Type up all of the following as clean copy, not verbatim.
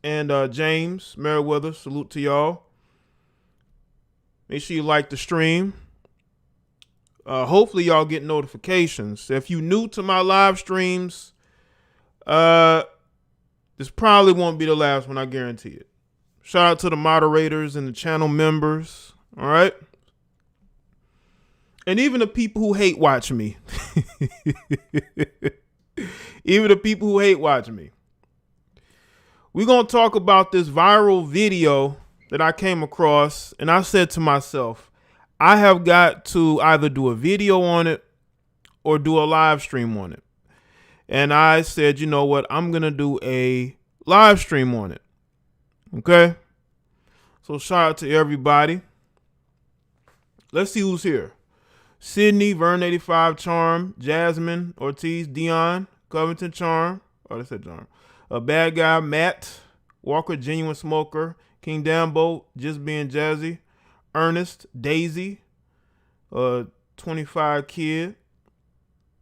and James Merriweather, salute to y'all. Make sure you like the stream. Hopefully y'all get notifications. If you new to my live streams, this probably won't be the last one, I guarantee it. Shout out to the moderators and the channel members. All right. And even the people who hate watch me. Even the people who hate watch me. We're going to talk about this viral video that I came across. And I said to myself, I have got to either do a video on it or do a live stream on it. And I said, you know what? I'm going to do a live stream on it. Okay. So shout out to everybody. Let's see who's here. Sydney, Vern 85, Charm, Jasmine, Ortiz, Dion, Covington, Charm. Oh, they said Charm. A Bad Guy, Matt, Walker, Genuine Smoker, King Dambo, Just Being Jazzy, Ernest, Daisy, 25 Kid,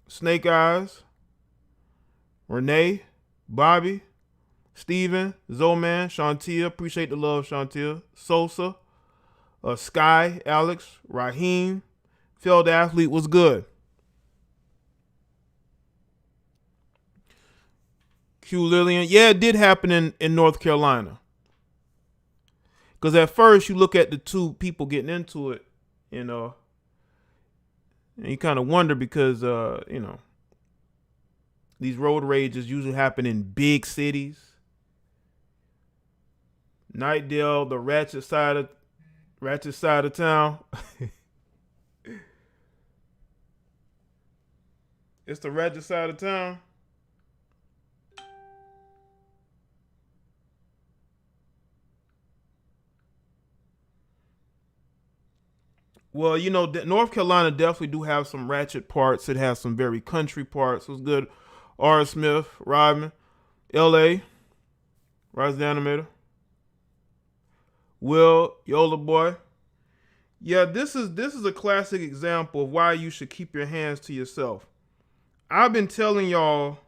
Snake Eyes, Renee, Bobby, Steven, Zoman, Shantia, appreciate the love, Shantia, Sosa, Sky, Alex, Raheem, Field Athlete was good. Q Lillian, yeah, it did happen in North Carolina. Because at first you look at the two people getting into it, you know, and you kind of wonder because, you know, these road rages usually happen in big cities. Nightdale, the ratchet side of town. It's the ratchet side of town. Well, you know, North Carolina definitely do have some ratchet parts. It has some very country parts. It was good. R. Smith, Rodman, L.A., Rise the Animator, Will, Yola Boy. Yeah, this is a classic example of why you should keep your hands to yourself. I've been telling y'all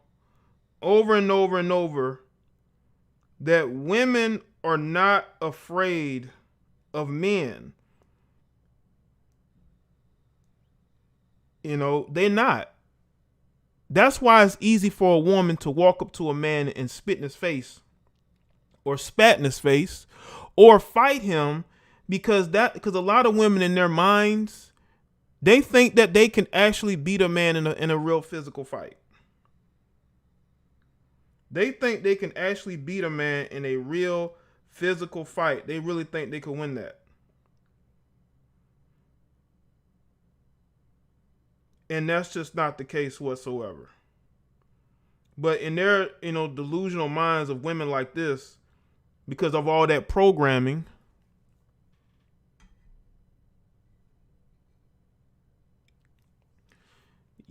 over and over and over that women are not afraid of men. You know, they're not. That's why it's easy for a woman to walk up to a man and spit in his face or spat in his face or fight him because a lot of women in their minds, they think that they can actually beat a man in a real physical fight. They think they can actually beat a man in a real physical fight. They really think they can win that. And that's just not the case whatsoever. But in their, you know, delusional minds of women like this, because of all that programming,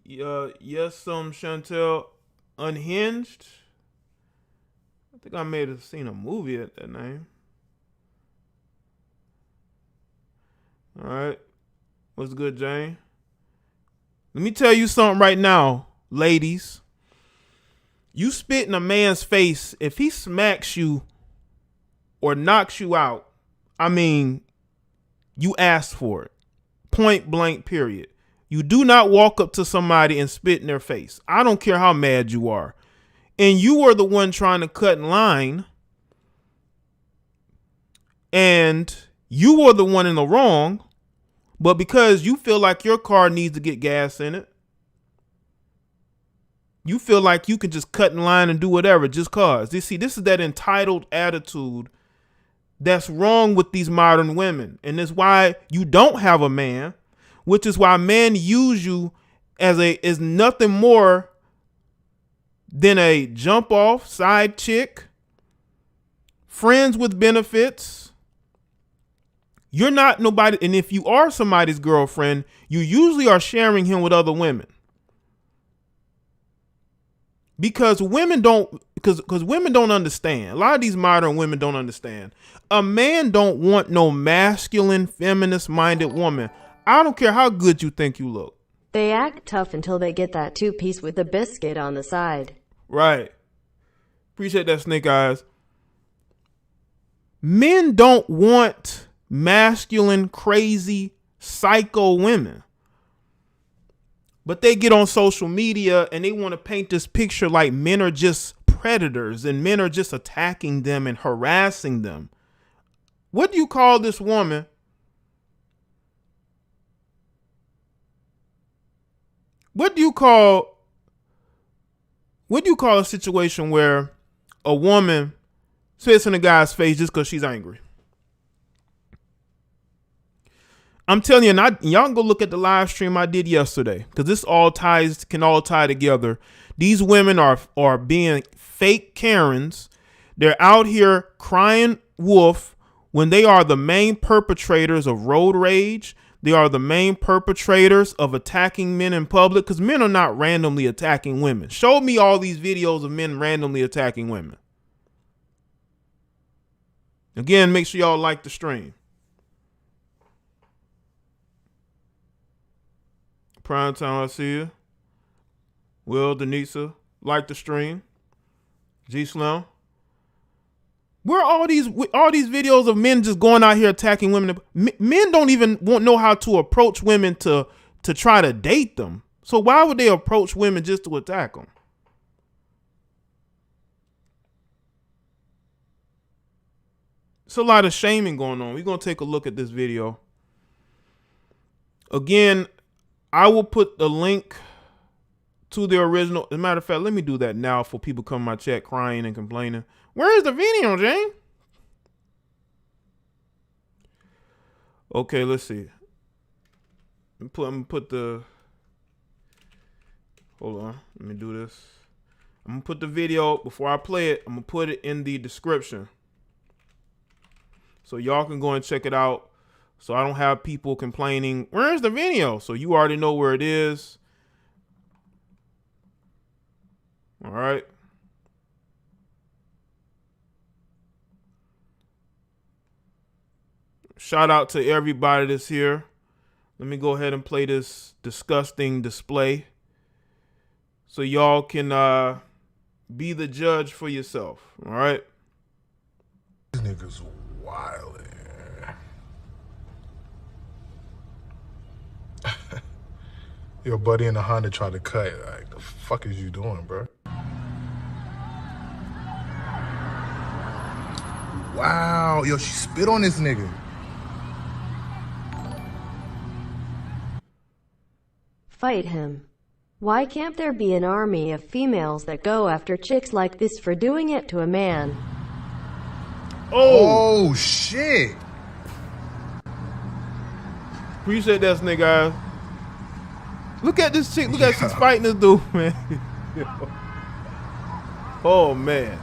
yes, Chantel, Unhinged. I think I may have seen a movie at that name. All right. What's good, Jane? Let me tell you something right now, ladies. You spit in a man's face, if he smacks you or knocks you out, I mean, you asked for it. Point blank, period. You do not walk up to somebody and spit in their face. I don't care how mad you are. And you are the one trying to cut in line. And you are the one in the wrong. But because you feel like your car needs to get gas in it, you feel like you can just cut in line and do whatever just cause. You see, this is that entitled attitude that's wrong with these modern women. And it's why you don't have a man, which is why men use you as nothing more than a jump off side chick, friends with benefits. You're not nobody. And if you are somebody's girlfriend, you usually are sharing him with other women. Because women don't understand. A lot of these modern women don't understand. A man don't want no masculine, feminist minded woman. I don't care how good you think you look. They act tough until they get that 2-piece with a biscuit on the side. Right. Appreciate that, Snake Eyes. Men don't want masculine, crazy, psycho women. But they get on social media and they want to paint this picture like men are just predators and men are just attacking them and harassing them. What do you call this woman? What do you call a situation where a woman spits in a guy's face just because she's angry? I'm telling you, and y'all can go look at the live stream I did yesterday, because this can all tie together. These women are being fake Karens. They're out here crying wolf when they are the main perpetrators of road rage. They are the main perpetrators of attacking men in public, because men are not randomly attacking women. Show me all these videos of men randomly attacking women. Again, make sure y'all like the stream. Prime time, I see you. Will, Denisa, like the stream. G Slim. Where are all these videos of men just going out here attacking women? Men don't even know how to approach women to try to date them. So why would they approach women just to attack them? It's a lot of shaming going on. We're going to take a look at this video. Again, I will put the link to the original. As a matter of fact, let me do that now for people come in my chat crying and complaining. Where is the video, Jane? Okay, let's see. I'm gonna put the. Hold on. Let me do this. I'm gonna put the video before I play it. I'm gonna put it in the description, so y'all can go and check it out. So I don't have people complaining, where's the video? So you already know where it is. All right. Shout out to everybody that's here. Let me go ahead and play this disgusting display so y'all can be the judge for yourself. All right. These niggas wildin'. Your buddy in the Honda tried to cut. Like, the fuck is you doing, bro? Wow, yo, she spit on this nigga. Fight him. Why can't there be an army of females that go after chicks like this for doing it to a man? Oh shit. Appreciate that, snake guys. Look at this chick. Look at she's fighting this dude, man. Oh, man.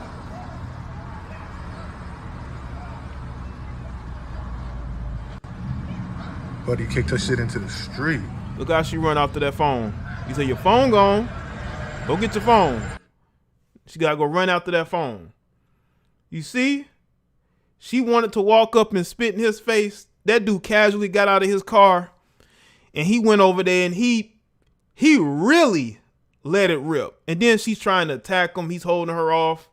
Buddy kicked her shit into the street. Look how she run after that phone. You say, your phone gone. Go get your phone. She got to go run after that phone. You see? She wanted to walk up and spit in his face. That dude casually got out of his car. And he went over there and he really let it rip. And then she's trying to attack him. He's holding her off.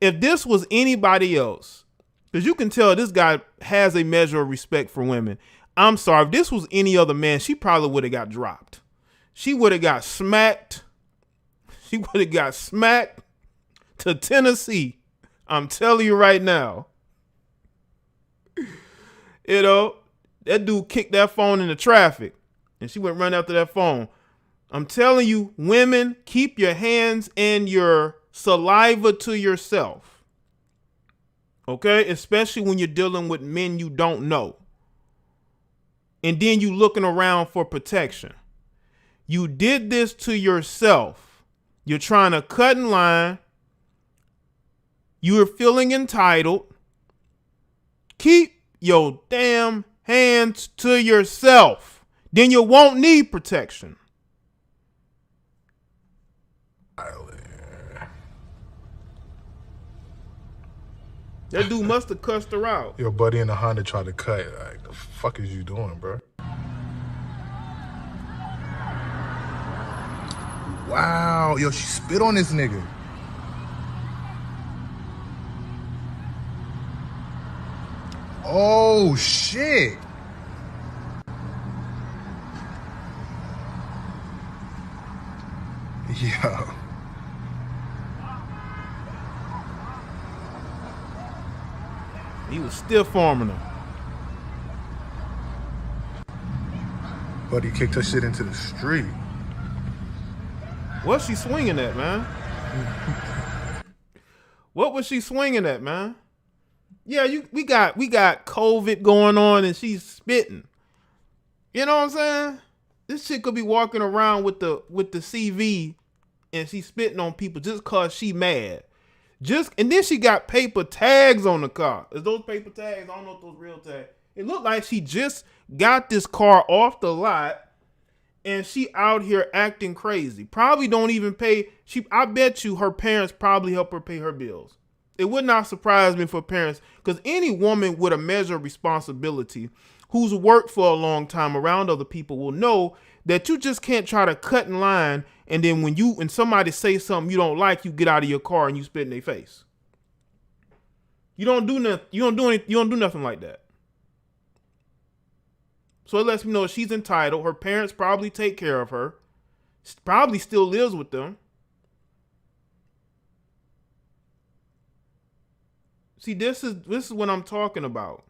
If this was anybody else, because you can tell this guy has a measure of respect for women. I'm sorry. If this was any other man, she probably would have got dropped. She would have got smacked. She would have got smacked to Tennessee. I'm telling you right now. You know, that dude kicked that phone into traffic. And she went running after that phone. I'm telling you, women, keep your hands and your saliva to yourself. Okay? Especially when you're dealing with men you don't know. And then you looking around for protection. You did this to yourself. You're trying to cut in line. You're feeling entitled. Keep your damn hands to yourself. Then you won't need protection. That dude must have cussed her out. Your buddy in the Honda tried to cut. Like, the fuck is you doing, bro? Wow, yo, she spit on this nigga. Oh, shit. Yo. He was stiff arming her. Buddy kicked her shit into the street. What's she swinging at, man? What was she swinging at, man? Yeah, we got COVID going on and she's spitting. You know what I'm saying? This chick could be walking around with the CV and she's spitting on people just cause she mad. And then she got paper tags on the car. Is those paper tags? I don't know if those real tags. It looked like she just got this car off the lot and she out here acting crazy. Probably don't even pay. I bet you her parents probably help her pay her bills. It would not surprise me for parents, because any woman with a measure of responsibility who's worked for a long time around other people will know that you just can't try to cut in line and then when somebody says something you don't like, you get out of your car and you spit in their face. You don't do nothing like that. So it lets me know she's entitled. Her parents probably take care of her. She probably still lives with them. See, this is what I'm talking about.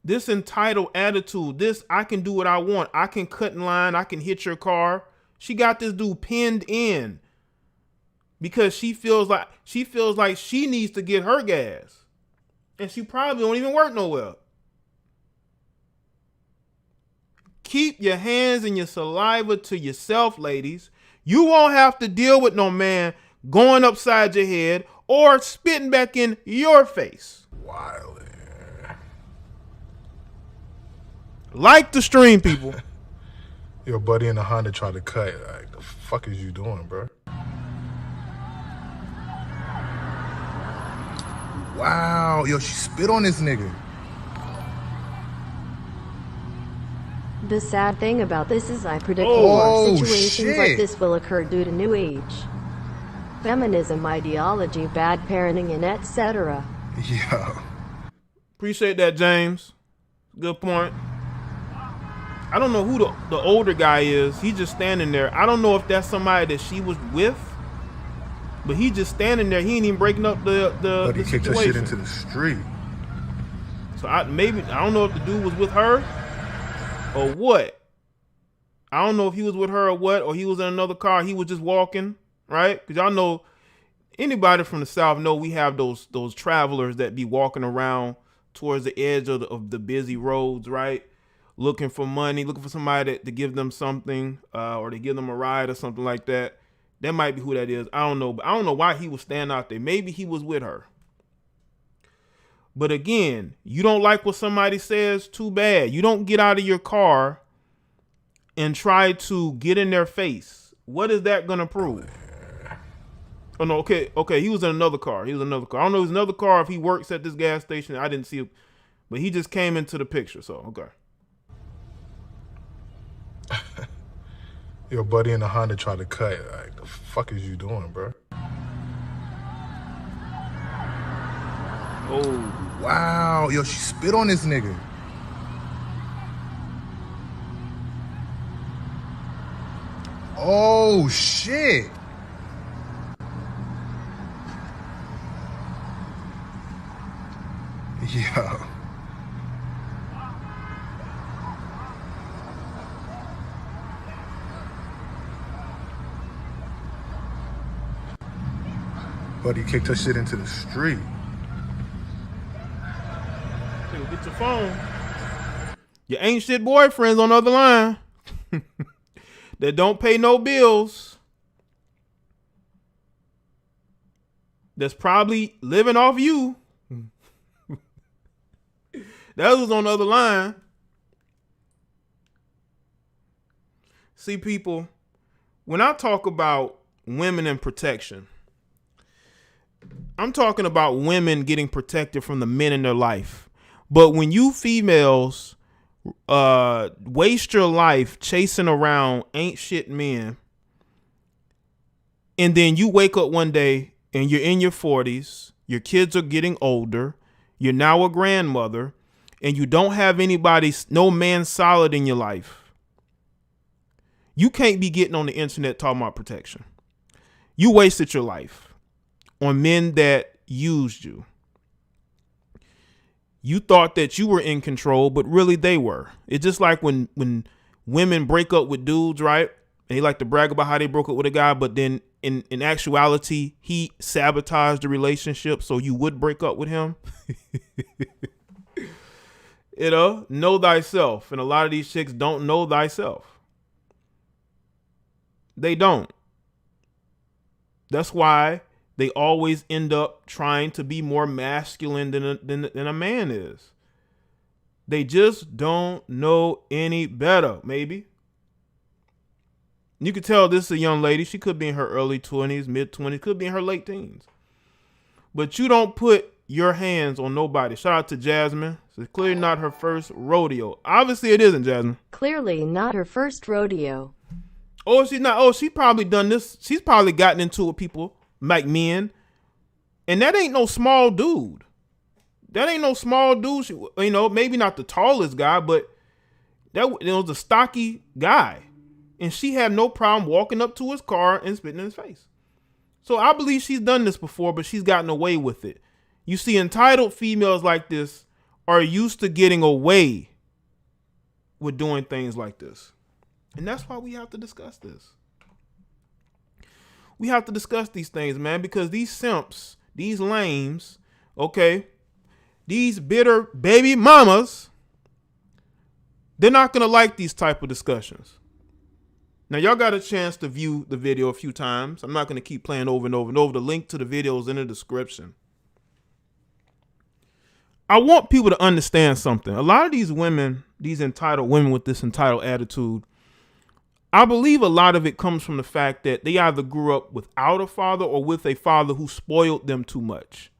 This entitled attitude, this I can do what I want. I can cut in line. I can hit your car. She got this dude pinned in because she feels like she needs to get her gas. And she probably don't even work nowhere. Keep your hands and your saliva to yourself, ladies. You won't have to deal with no man going upside your head or spitting back in your face. Wild. Like the stream, people. Your buddy in the Honda tried to cut. Like, the fuck is you doing, bro? Wow. Yo, she spit on this nigga. The sad thing about this is I predict Oh, more situations shit. like this will occur due to new age, feminism ideology, bad parenting, and etc. Yo. Appreciate that, James. Good point. I don't know who the older guy is. He's just standing there. I don't know if that's somebody that she was with, but he just standing there. He ain't even breaking up the But he kicked her shit situation. into the street. So I don't know if the dude was with her or what. I don't know if he was with her or what, or he was in another car. He was just walking, right? Because y'all know, anybody from the South know we have those travelers that be walking around towards the edge of the busy roads, right? Looking for money, looking for somebody to give them something, or to give them a ride or something like that. That might be who that is. I don't know. But I don't know why he was standing out there. Maybe he was with her. But again, you don't like what somebody says, too bad. You don't get out of your car and try to get in their face. What is that going to prove? Oh, no, okay. He was in another car. I don't know if it was another car, if he works at this gas station. I didn't see him. But he just came into the picture, so, okay. Your buddy in the Honda tried to cut. Like, the fuck is you doing, bro? Oh. Wow. Yo, she spit on this nigga. Oh, shit. Yo. Buddy kicked her shit into the street. Dude, get your phone. Your ain't shit boyfriends on the other line that don't pay no bills. That's probably living off you. That was on the other line. See, people, when I talk about women and protection, I'm talking about women getting protected from the men in their life. But when you females waste your life chasing around ain't shit men, and then you wake up one day and you're in your 40s, Your kids are getting older. You're now a grandmother, and you don't have anybody, no man solid in your life. You can't be getting on the internet talking about protection. You wasted your life on men that used you. You thought that you were in control, but really they were. It's just like when women break up with dudes, right? And they like to brag about how they broke up with a guy, but then in actuality, he sabotaged the relationship so you would break up with him. Know thyself. And a lot of these chicks don't know thyself. They don't. That's why they always end up trying to be more masculine than a man is. They just don't know any better, maybe. You could tell this is a young lady. She could be in her early 20s, mid 20s, could be in her late teens. But you don't put your hands on nobody. Shout out to Jasmine. It's clearly not her first rodeo. Obviously it isn't, Jasmine. Clearly not her first rodeo. Oh, she's not. Oh, she probably done this. She's probably gotten into it with people like men. And that ain't no small dude. That ain't no small dude. She, maybe not the tallest guy, but that was a stocky guy. And she had no problem walking up to his car and spitting in his face. So I believe she's done this before, but she's gotten away with it. You see, entitled females like this are used to getting away with doing things like this. And that's why we have to discuss this. We have to discuss these things, man, because these simps, these lames, okay, these bitter baby mamas, they're not going to like these type of discussions. Now, y'all got a chance to view the video a few times. I'm not going to keep playing over and over and over. The link to the video is in the description. I want people to understand something. A lot of these women, these entitled women with this entitled attitude, I believe a lot of it comes from the fact that they either grew up without a father or with a father who spoiled them too much.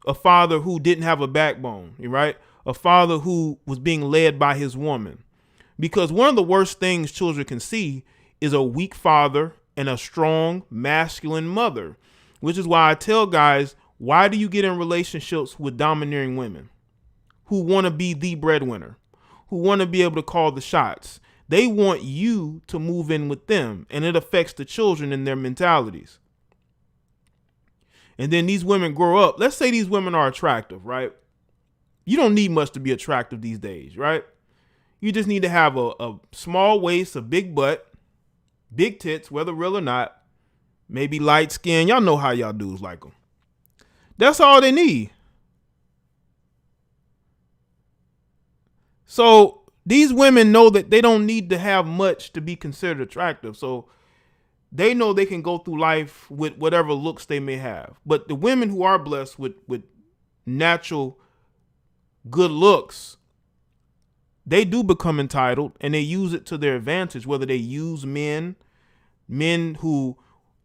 A father who didn't have a backbone, right? A father who was being led by his woman. Because one of the worst things children can see is a weak father and a strong masculine mother, which is why I tell guys, why do you get in relationships with domineering women who want to be the breadwinner, who want to be able to call the shots? They want you to move in with them, and it affects the children and their mentalities. And then these women grow up. Let's say these women are attractive, right? You don't need much to be attractive these days, right? You just need to have a small waist, a big butt, big tits, whether real or not, maybe light skin. Y'all know how y'all dudes like them. That's all they need. So these women know that they don't need to have much to be considered attractive. So they know they can go through life with whatever looks they may have. But the women who are blessed with natural good looks, they do become entitled and they use it to their advantage, whether they use men who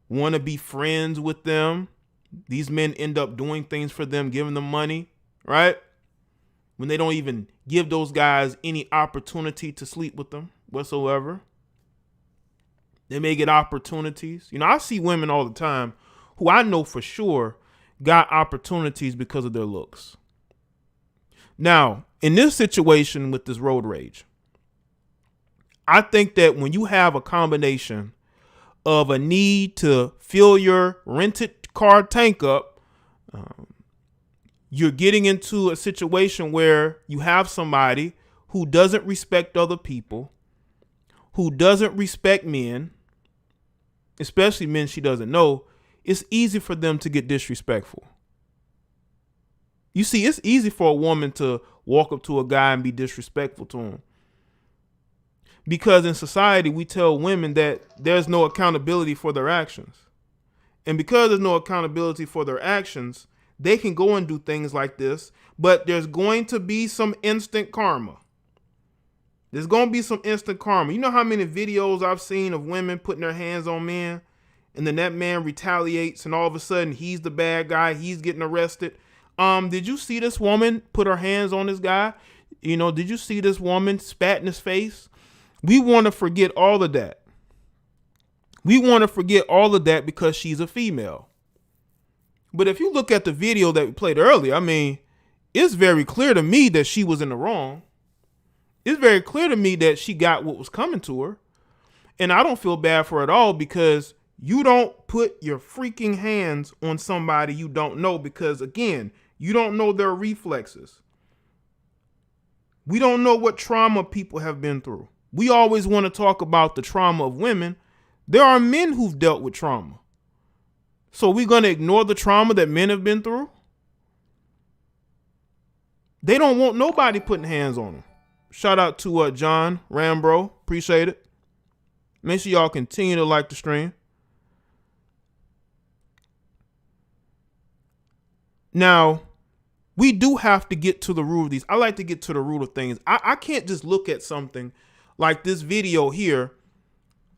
want to be friends with them. These men end up doing things for them, giving them money, right? When they don't even give those guys any opportunity to sleep with them whatsoever. They may get opportunities. I see women all the time who I know for sure got opportunities because of their looks. Now, in this situation with this road rage, I think that when you have a combination of a need to fill your rented car tank up, you're getting into a situation where you have somebody who doesn't respect other people, who doesn't respect men, especially men she doesn't know. It's easy for them to get disrespectful. You see, it's easy for a woman to walk up to a guy and be disrespectful to him. Because in society, we tell women that there's no accountability for their actions. And because there's no accountability for their actions, they can go and do things like this, but there's going to be some instant karma. There's going to be some instant karma. You know how many videos I've seen of women putting their hands on men, and then that man retaliates, and all of a sudden he's the bad guy, he's getting arrested. Did you see this woman put her hands on this guy? Did you see this woman spat in his face? We want to forget all of that. We want to forget all of that because she's a female. But if you look at the video that we played earlier, I mean, it's very clear to me that she was in the wrong. It's very clear to me that she got what was coming to her. And I don't feel bad for it at all, because you don't put your freaking hands on somebody you don't know, because, again, you don't know their reflexes. We don't know what trauma people have been through. We always want to talk about the trauma of women. There are men who've dealt with trauma. So we're going to ignore the trauma that men have been through? They don't want nobody putting hands on them. Shout out to John Rambro. Appreciate it. Make sure y'all continue to like the stream. Now, we do have to get to the root of these. I like to get to the root of things. I can't just look at something like this video here.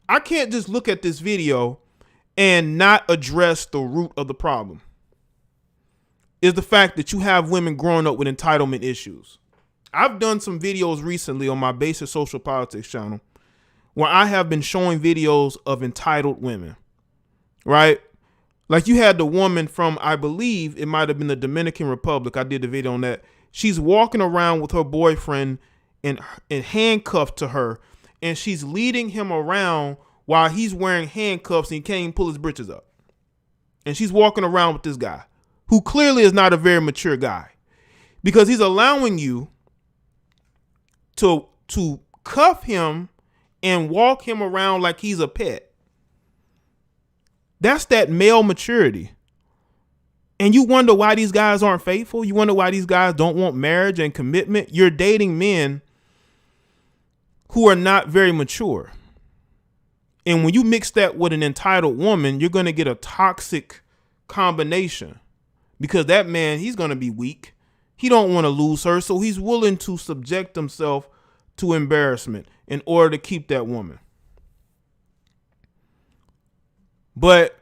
I can't just look at this video and not address the root of the problem. Is the fact that you have women growing up with entitlement issues. I've done some videos recently on my Basic Social Politics channel where I have been showing videos of entitled women, right? Like you had the woman from, I believe it might have been the Dominican Republic. I did the video on that. She's walking around with her boyfriend and handcuffed to her, and she's leading him around while he's wearing handcuffs and he can't even pull his britches up. And she's walking around with this guy who clearly is not a very mature guy, because he's allowing you to cuff him and walk him around like he's a pet. That's that male maturity. And you wonder why these guys aren't faithful. You wonder why these guys don't want marriage and commitment. You're dating men who are not very mature. And when you mix that with an entitled woman, you're going to get a toxic combination, because that man, he's going to be weak. He don't want to lose her. So he's willing to subject himself to embarrassment in order to keep that woman. But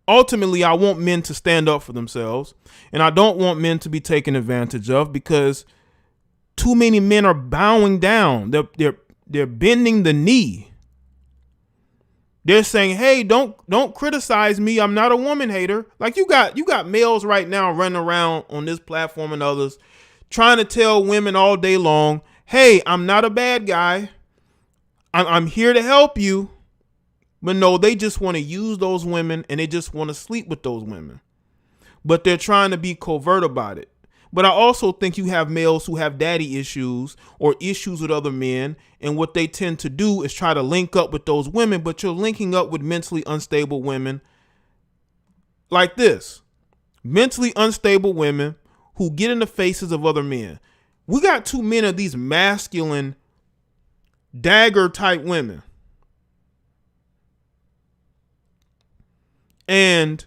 ultimately, I want men to stand up for themselves, and I don't want men to be taken advantage of, because too many men are bowing down. They're bending the knee. They're saying, "Hey, don't criticize me. I'm not a woman hater." Like you got males right now running around on this platform and others trying to tell women all day long, "Hey, I'm not a bad guy. I'm here to help you." But no, they just want to use those women, and they just want to sleep with those women. But they're trying to be covert about it. But I also think you have males who have daddy issues or issues with other men, and what they tend to do is try to link up with those women, but you're linking up with mentally unstable women like this. Mentally unstable women who get in the faces of other men. We got too many of these masculine dagger type women. And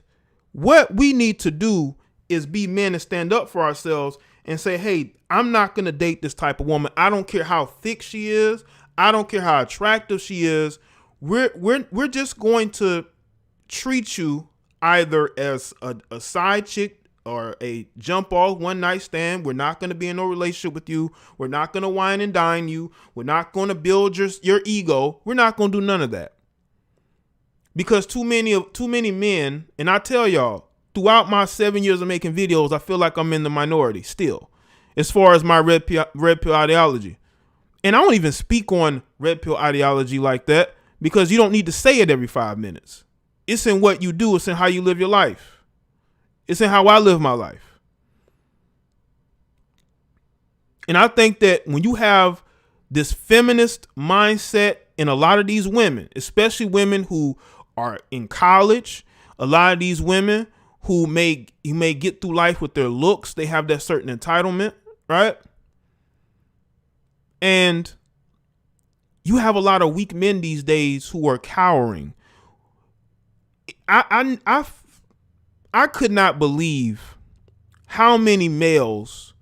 what we need to do is be men and stand up for ourselves and say, "Hey, I'm not going to date this type of woman. I don't care how thick she is. I don't care how attractive she is. We're just going to treat you either as a side chick or a jump off one night stand. We're not going to be in no relationship with you. We're not going to wine and dine you. We're not going to build your ego. We're not going to do none of that." Because too many men, and I tell y'all, throughout my 7 years of making videos, I feel like I'm in the minority still, as far as my red pill ideology. And I don't even speak on red pill ideology like that, because you don't need to say it every 5 minutes. It's in what you do. It's in how you live your life. It's in how I live my life. And I think that when you have this feminist mindset in a lot of these women, especially women who are in college, a lot of these women who may get through life with their looks, they have that certain entitlement, right? And you have a lot of weak men these days who are cowering. I could not believe how many males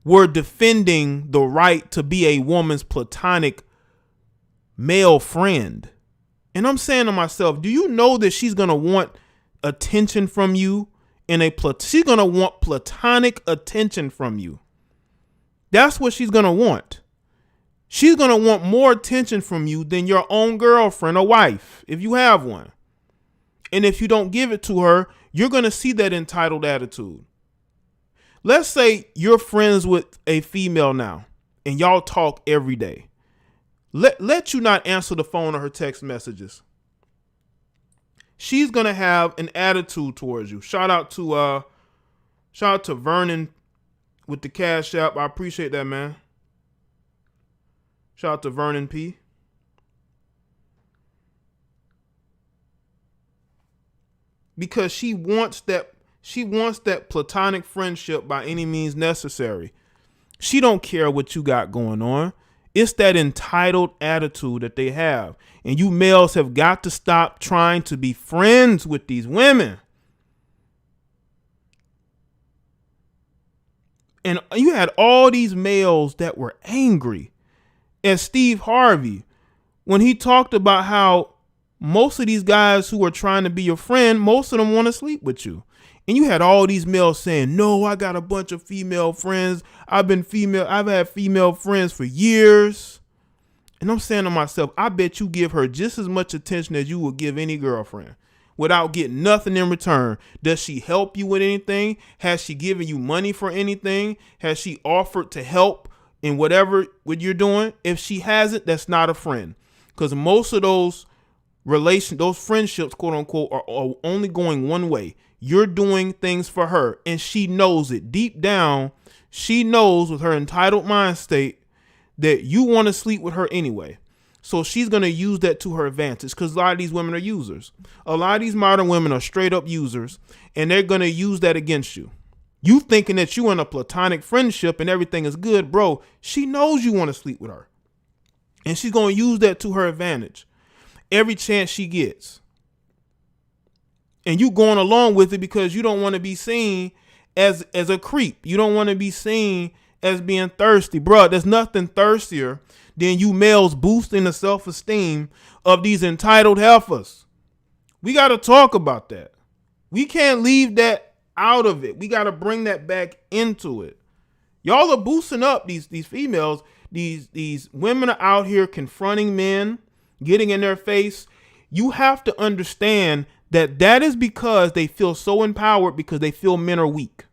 were defending the right to be a woman's platonic male friend. And I'm saying to myself, do you know that she's going to want attention from you she's going to want platonic attention from you. That's what she's going to want. She's going to want more attention from you than your own girlfriend or wife, if you have one. And if you don't give it to her, you're going to see that entitled attitude. Let's say you're friends with a female now and y'all talk every day. Let you not answer the phone or her text messages. She's going to have an attitude towards you. Shout out to Vernon with the Cash App. I appreciate that, man. Shout out to Vernon P. Because she wants that platonic friendship by any means necessary. She don't care what you got going on. It's that entitled attitude that they have. And you males have got to stop trying to be friends with these women. And you had all these males that were angry at Steve Harvey when he talked about how most of these guys who are trying to be your friend, most of them want to sleep with you. And you had all these males saying, no, I got a bunch of female friends. I've had female friends for years. And I'm saying to myself, I bet you give her just as much attention as you would give any girlfriend without getting nothing in return. Does she help you with anything? Has she given you money for anything? Has she offered to help in what you're doing? If she hasn't, that's not a friend. Because most of those friendships, quote unquote, are only going one way. You're doing things for her and she knows it. Deep down, she knows with her entitled mind state that you want to sleep with her anyway. So she's going to use that to her advantage because a lot of these women are users. A lot of these modern women are straight up users and they're going to use that against you. You thinking that you're in a platonic friendship and everything is good, bro. She knows you want to sleep with her and she's going to use that to her advantage every chance she gets. And you going along with it because you don't want to be seen as a creep. You don't want to be seen as being thirsty. Bruh, there's nothing thirstier than you males boosting the self-esteem of these entitled heifers. We got to talk about that. We can't leave that out of it. We got to bring that back into it. Y'all are boosting up these females. These women are out here confronting men, getting in their face. You have to understand that is because they feel so empowered because they feel men are weak.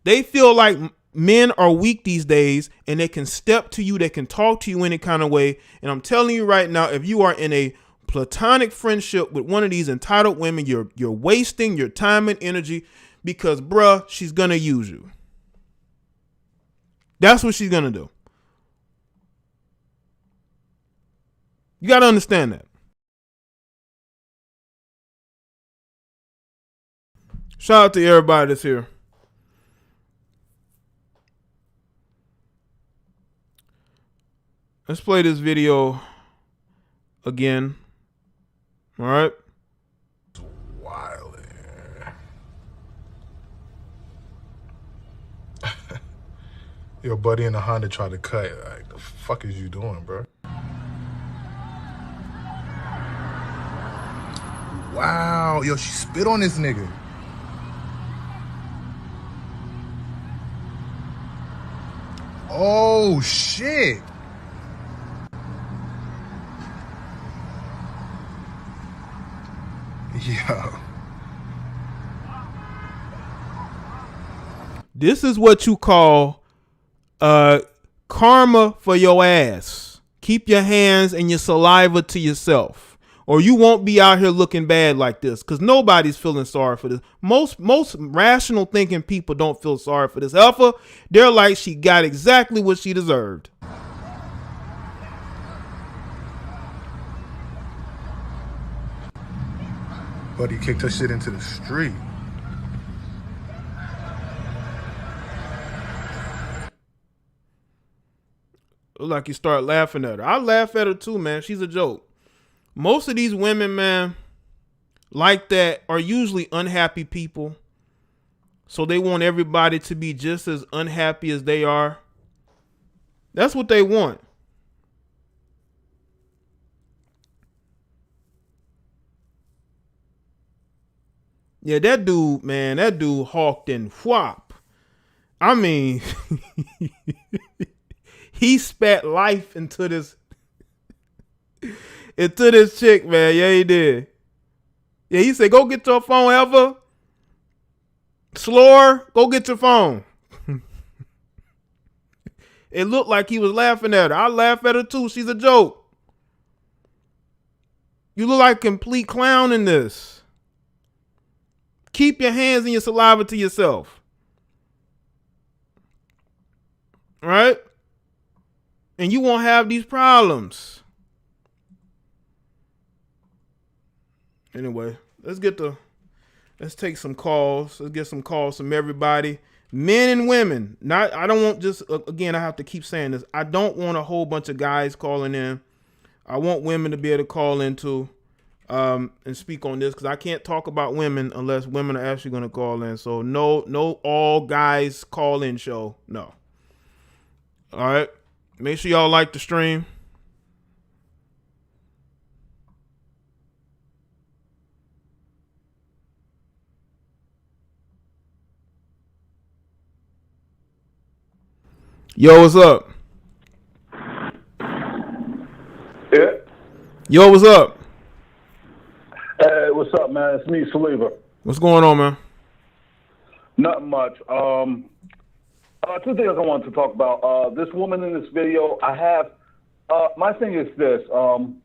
They feel like men are weak these days and they can step to you. They can talk to you any kind of way. And I'm telling you right now, if you are in a platonic friendship with one of these entitled women, you're wasting your time and energy because, bruh, she's going to use you. That's what she's going to do. You got to understand that. Shout out to everybody that's here. Let's play this video again. All right. Wild. Your buddy in the Honda tried to cut. Like, the fuck is you doing, bro? Wow. Yo, she spit on this nigga. Oh, shit. Yo. This is what you call karma for your ass. Keep your hands and your saliva to yourself, or you won't be out here looking bad like this, because nobody's feeling sorry for this. Most rational thinking people don't feel sorry for this heifer. They're like, she got exactly what she deserved. Buddy kicked her shit into the street. Look like you start laughing at her. I laugh at her too, man. She's a joke. Most of these women, man, like that are usually unhappy people. So they want everybody to be just as unhappy as they are. That's what they want. Yeah, that dude, man, hawked and whop. I mean, he spat life into this chick, man. Yeah, he did. Yeah, he said, go get your phone, Ever. Slower, go get your phone. It looked like he was laughing at her. I laugh at her too. She's a joke. You look like a complete clown in this. Keep your hands and your saliva to yourself. All right? And you won't have these problems. Anyway, let's take some calls. Let's get some calls from everybody. Men and women. I don't want just, again, I have to keep saying this. I don't want a whole bunch of guys calling in. I want women to be able to call in too and speak on this, because I can't talk about women unless women are actually going to call in. So no all guys call in show. No. All right. Make sure y'all like the stream. Yo, what's up? Yeah. Yo, what's up? Hey, what's up, man? It's me, Saliva. What's going on, man? Nothing much. Two things I wanted to talk about. This woman in this video, I have, my thing is this,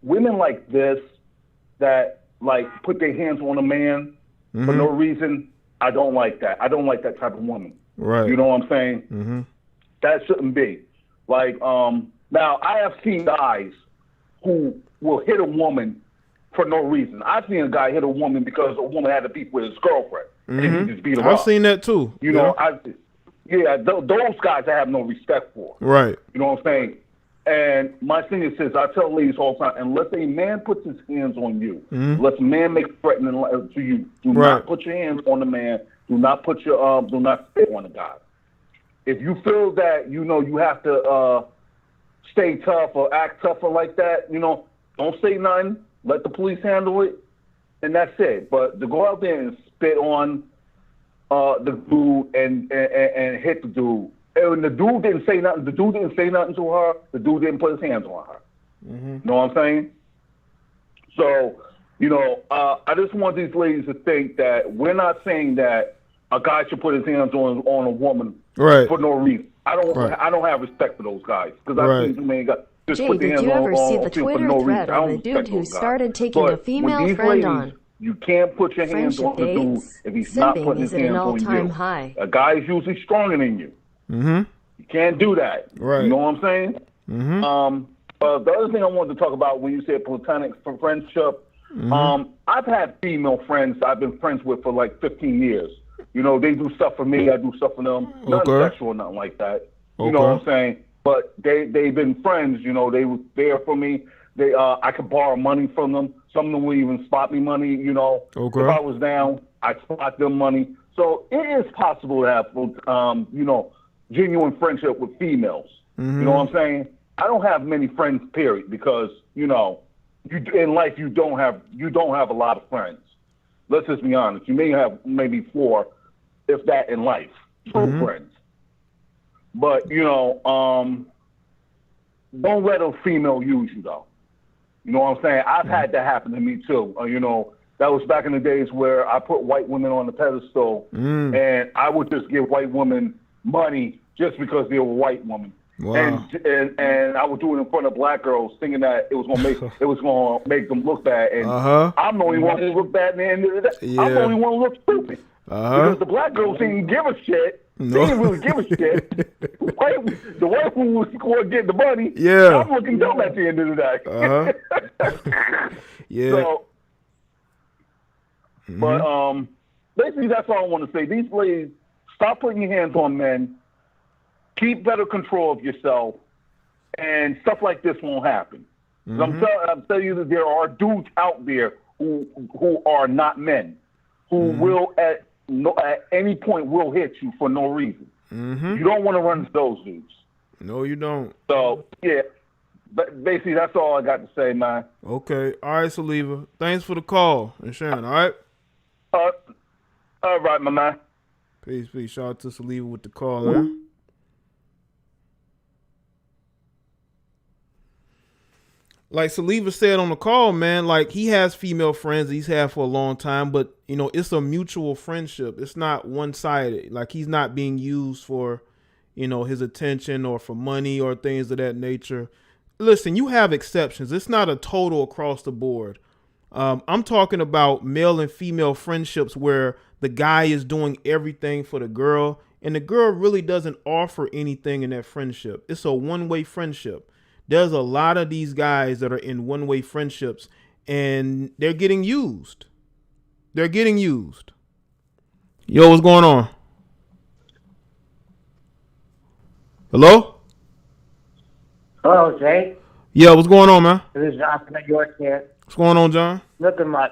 women like this that like put their hands on a man for no reason, I don't like that. I don't like that type of woman. Right. You know what I'm saying? Mm-hmm. That shouldn't be. Like, now I have seen guys who will hit a woman for no reason. I've seen a guy hit a woman because a woman had a beef with his girlfriend, and he just beat her up. I've seen that too. You know, those guys I have no respect for. Right. You know what I'm saying? And my thing is this, I tell ladies all the time, unless a man puts his hands on you, unless a man makes threatening to you, do not put your hands on the man. Do not put your do not spit on the guy. If you feel that, you know, you have to stay tough or act tougher like that, you know, don't say nothing. Let the police handle it, and that's it. But to go out there and spit on the dude and hit the dude, and the dude didn't say nothing. The dude didn't say nothing to her. The dude didn't put his hands on her. You know what I'm saying? So, you know, I just want these ladies to think that we're not saying that a guy should put his hands on a woman for no reason. I don't have respect for those guys, because I've seen too many guys just Jay, put their did hands you on ever see the people for Twitter no thread reason. I on don't the dude respect who those guys. started taking But a female with these friend ladies, on? You can't put your hands on the dude if he's not Simping putting his is at an hands on all-time you. high. A guy is usually stronger than you. You can't do that. Right. You know what I'm saying? The other thing I wanted to talk about when you said platonic friendship, I've had female friends I've been friends with for like 15 years. You know, they do stuff for me, I do stuff for them. Nothing sexual or nothing like that. You know what I'm saying? But they've been friends, you know, they were there for me. I could borrow money from them. Some of them would even spot me money, you know. If I was down, I'd spot them money. So it is possible to have, you know, genuine friendship with females. You know what I'm saying? I don't have many friends, period, because, you know, in life you don't have a lot of friends. Let's just be honest. You may have maybe 4, if that, in life. True friends. But, you know, don't let a female use you, though. You know what I'm saying? I've had that happen to me, too. You know, that was back in the days where I put white women on the pedestal, and I would just give white women money just because they were white women. Wow. And I would do it in front of black girls, thinking that it was gonna make them look bad. And I'm the only one who look bad in the end of the day. I'm the only one who looks stupid. Because the black girls didn't give a shit. They didn't really give a shit. The white one was getting the money. Yeah. I'm looking dumb at the end of the day. So, but basically that's all I want to say. These ladies, stop putting your hands on men. Keep better control of yourself, and stuff like this won't happen. I'm telling you that there are dudes out there who are not men, who will at any point will hit you for no reason. You don't want to run into those dudes. No, you don't. So yeah, but basically that's all I got to say, man. Okay, all right, Saliva. Thanks for the call and sharing. All right. All right, my man. Peace. Shout out to Saliva with the call, man. like Saliva said on the call, man, like he has female friends he's had for a long time, but you know, it's a mutual friendship. It's not one-sided. Like he's not being used for, you know, his attention or for money or things of that nature. Listen, you have exceptions. It's not a total across the board. I'm talking about male and female friendships where the guy is doing everything for the girl and the girl really doesn't offer anything in that friendship. It's a one-way friendship. There's a lot of these guys that are in one-way friendships and they're getting used. They're getting used. Yo, what's going on? Hello? Hello, Jay. Yeah, what's going on, man? This is John from New York here. What's going on, John? Nothing much.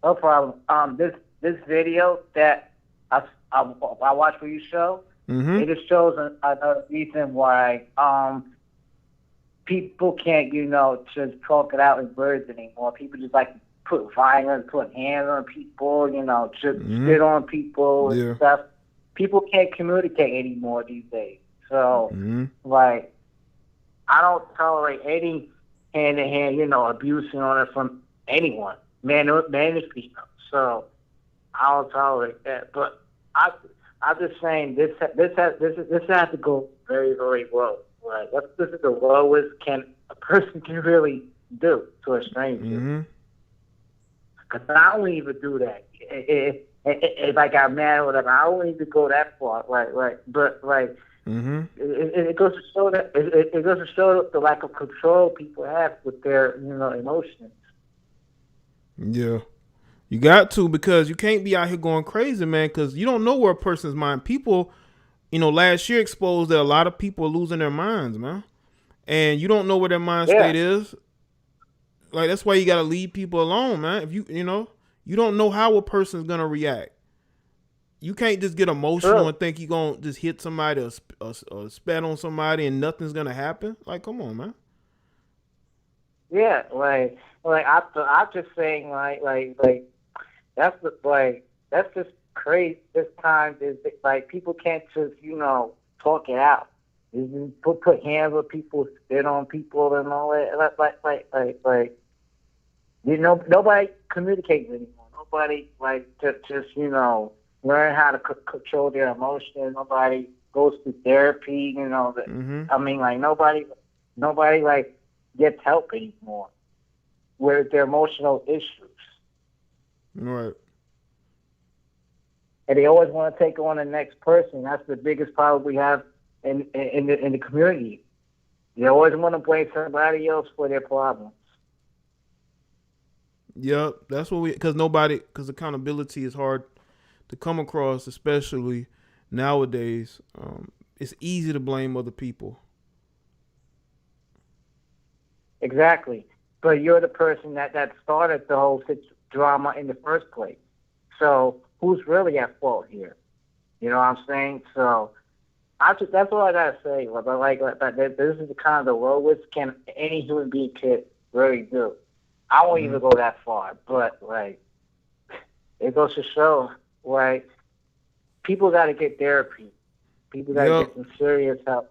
No problem. This video that I watch for your show, it just shows another reason why people can't, just talk it out in words anymore. People just like put violence, put hands on people, just spit on people and stuff. People can't communicate anymore these days. So, like, I don't tolerate any hand-to-hand, abuse from anyone, man or female. So I don't tolerate that. But I'm just saying this has to go very, very low. Right? This is the lowest a person can really do to a stranger. Because I don't even do that. If I got mad or whatever, I don't even go that far. Right. But like. It goes to show that it goes to show the lack of control people have with their emotions. Yeah, you got to, because you can't be out here going crazy, man. Because you don't know where a person's mind. People, last year exposed that a lot of people are losing their minds, man, and you don't know where their mind state is. Like that's why you got to leave people alone, man. If you don't know how a person's gonna react. You can't just get emotional and think you're going to just hit somebody or spat on somebody and nothing's going to happen. Like, come on, man. Yeah, I'm just saying, that's just crazy. This time is like people can't just, talk it out. You put hands on people, spit on people and all that. Nobody communicates anymore. Nobody, just learn how to control their emotions. Nobody goes to therapy. I mean, nobody gets help anymore with their emotional issues. Right. And they always want to take on the next person. That's the biggest problem we have in the community. They always want to blame somebody else for their problems. Yep, that's what because accountability is hard to come across, especially nowadays. It's easy to blame other people. Exactly. But you're the person that started the whole drama in the first place. So who's really at fault here? You know what I'm saying? So that's all I gotta say. But this is the kind of the lowest any human being could really do. I won't even go that far, but it goes to show. Right, people got to get therapy. People got to get some serious help.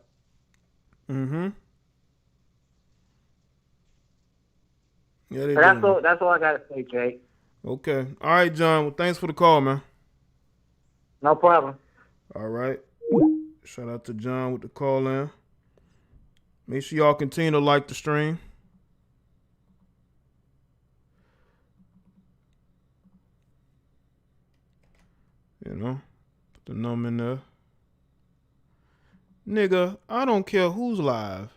Yeah, that's all I got to say, Jay. Okay, all right, John. Well, thanks for the call, man. No problem. All right, shout out to John with the call in. Make sure y'all continue to like the stream. Put the number in there. Nigga, I don't care who's live.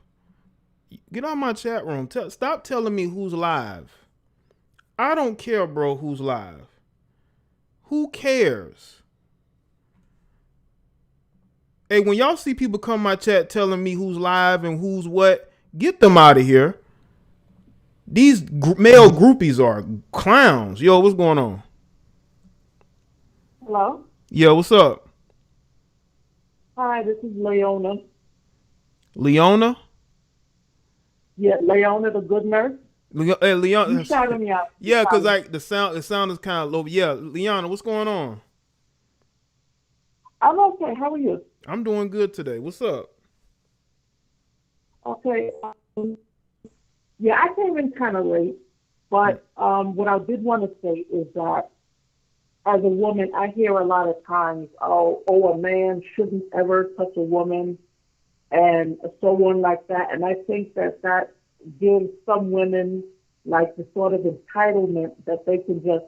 Get out my chat room. Stop telling me who's live. I don't care, bro, who's live. Who cares? Hey, when y'all see people come my chat telling me who's live and who's what, get them out of here. These male groupies are clowns. Yo, what's going on? Hello? Yo, what's up? Hi, this is Leona. Leona? Yeah, Leona, the good nurse. Hey, Leona. You shouted me out. Yeah, because the sound is kind of low. Yeah, Leona, what's going on? I'm okay. How are you? I'm doing good today. What's up? Okay. Yeah, I came in kind of late, but what I did want to say is that as a woman, I hear a lot of times, a man shouldn't ever touch a woman and so on like that. And I think that gives some women like the sort of entitlement that they can just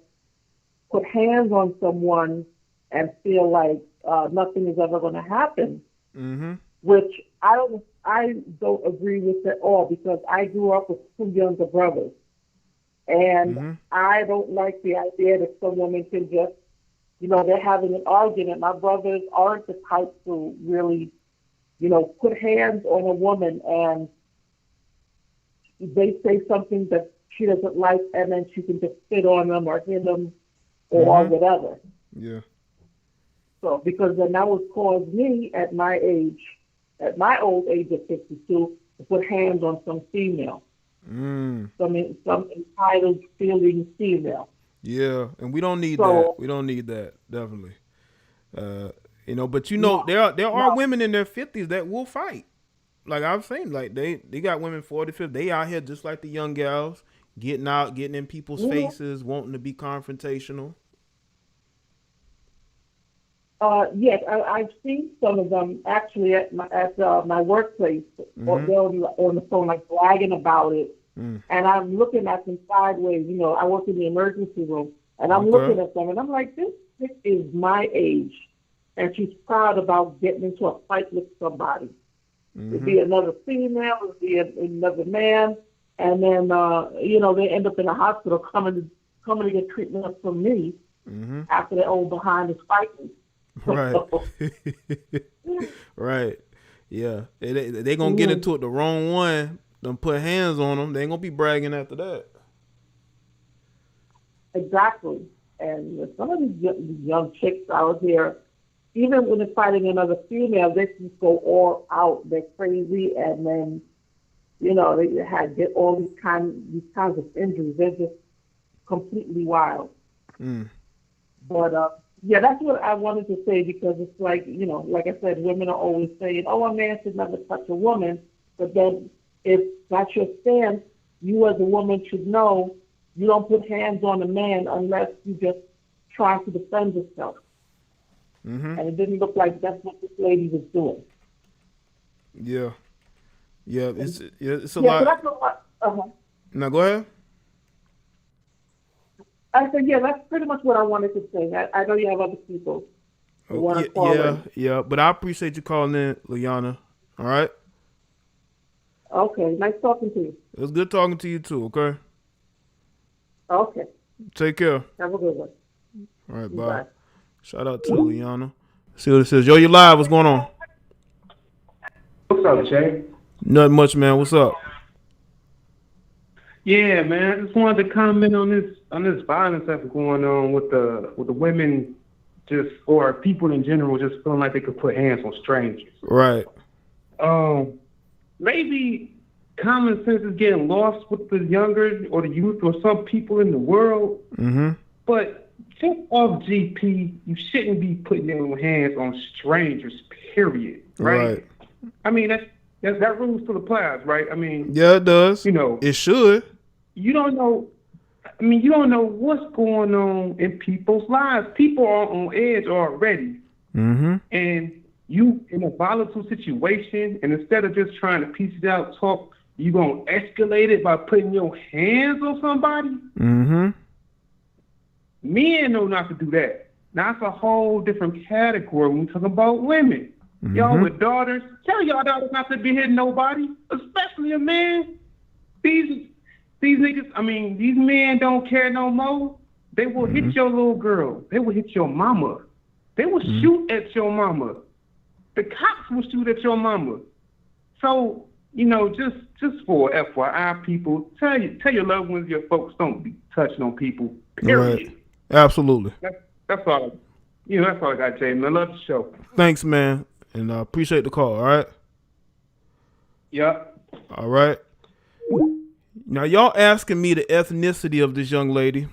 put hands on someone and feel like nothing is ever going to happen, which I don't agree with at all, because I grew up with two younger brothers. And I don't like the idea that some women can just, they're having an argument. My brothers aren't the type to really, put hands on a woman and they say something that she doesn't like, and then she can just spit on them or hit them or whatever. Yeah. So, because then that would cause me at my old age of 52, to put hands on some female. Some entitled feeling female. Yeah, and we don't need that. We don't need that, definitely. But there are women in their 50s that will fight. Like I've seen, like they got women 40, 50. They out here just like the young gals, getting in people's faces, wanting to be confrontational. Yes, I've seen some of them actually at my workplace. Or they'll be on the phone like bragging about it, and I'm looking at them sideways. I work in the emergency room, and I'm looking at them, and I'm like, this is my age, and she's proud about getting into a fight with somebody. It'd be another female, it'd be another man, and then they end up in the hospital coming to get treatment from me after their old behind is fighting. Right. Right. Yeah. They gonna get into it the wrong one. Them put hands on them. They ain't gonna be bragging after that. Exactly. And some of these young chicks out here, even when they're fighting another female, they just go all out. They're crazy, and then they get all these kinds of injuries. They're just completely wild. But yeah, that's what I wanted to say, because it's like, like I said, women are always saying, a man should never touch a woman. But then if that's your stance, you as a woman should know you don't put hands on a man unless you just try to defend yourself. And it didn't look like that's what this lady was doing. Yeah. Yeah, it's a lot. So that's a lot. Now, go ahead. I said, yeah, that's pretty much what I wanted to say. I know you have other people who want to call in. Yeah, but I appreciate you calling in, Liana. All right? Okay, nice talking to you. It was good talking to you, too, okay? Okay. Take care. Have a good one. All right, bye. Shout out to Liana. See what it says. Yo, you live. What's going on? What's up, Jay? Nothing much, man. What's up? Yeah, man. I just wanted to comment on this violence that's going on with the women, or people in general, just feeling like they could put hands on strangers. Right. Maybe common sense is getting lost with the younger or the youth or some people in the world. But think of GP. You shouldn't be putting your hands on strangers. Period. Right. I mean that rule still applies, right? I mean, yeah, it does. It should. You don't know what's going on in people's lives. People are on edge already. And you in a volatile situation, and instead of just trying to piece it out, talk, you gonna escalate it by putting your hands on somebody? Men know not to do that. Now that's a whole different category when we're talking about women. Y'all with daughters, tell y'all daughters not to be hitting nobody, especially a man. These niggas, these men don't care no more. They will hit your little girl. They will hit your mama. They will shoot at your mama. The cops will shoot at your mama. So, just for FYI, people, tell your loved ones, your folks, don't be touching on people. Period. Right. Absolutely. That's all. That's all I got, Jay. Man, I love the show. Thanks, man, and I appreciate the call. All right. Yeah. All right. Now, y'all asking me the ethnicity of this young lady.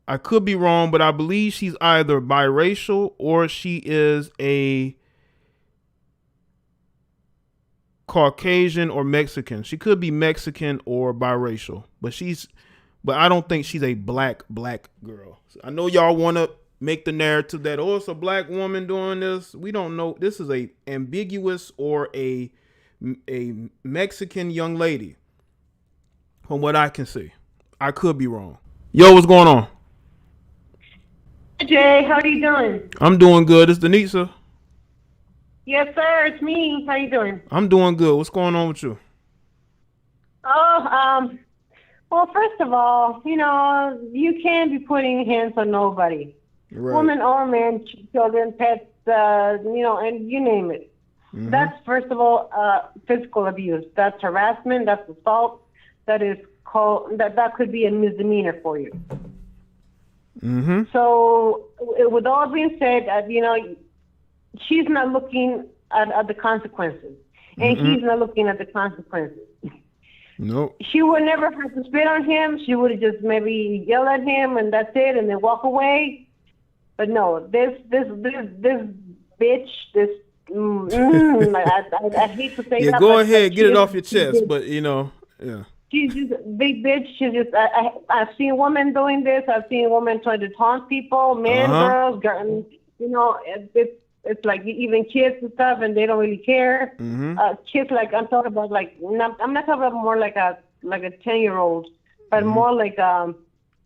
I could be wrong, but I believe she's either biracial or she is a Caucasian or Mexican. She could be Mexican or biracial, but I don't think she's a black girl. I know y'all want to make the narrative that, oh, it's a black woman doing this. We don't know. This is a ambiguous or a Mexican young lady, from what I can see. I could be wrong. Yo, what's going on? Jay, how are you doing? I'm doing good. It's Denisa. Yes, sir. It's me. How you doing? I'm doing good. What's going on with you? Oh, well, first of all, you can't be putting hands on nobody. Right. Woman or man, children, pets, and you name it. Mm-hmm. That's, first of all, physical abuse. That's harassment. That's assault. That is called, that could be a misdemeanor for you. Mm-hmm. So, with all being said, she's not looking at the consequences, and he's not looking at the consequences. Nope. She would never have to spit on him. She would have just maybe yelled at him, and that's it, and then walk away. But no, this bitch, I hate to say that. Yeah, go ahead, get it off your chest, but yeah. She's just a big bitch. She's just, I've seen women doing this. I've seen women trying to taunt people, girls, it's like even kids and stuff, and they don't really care. Kids, like, I'm talking about, like, I'm not talking about more like a 10-year-old, but more like an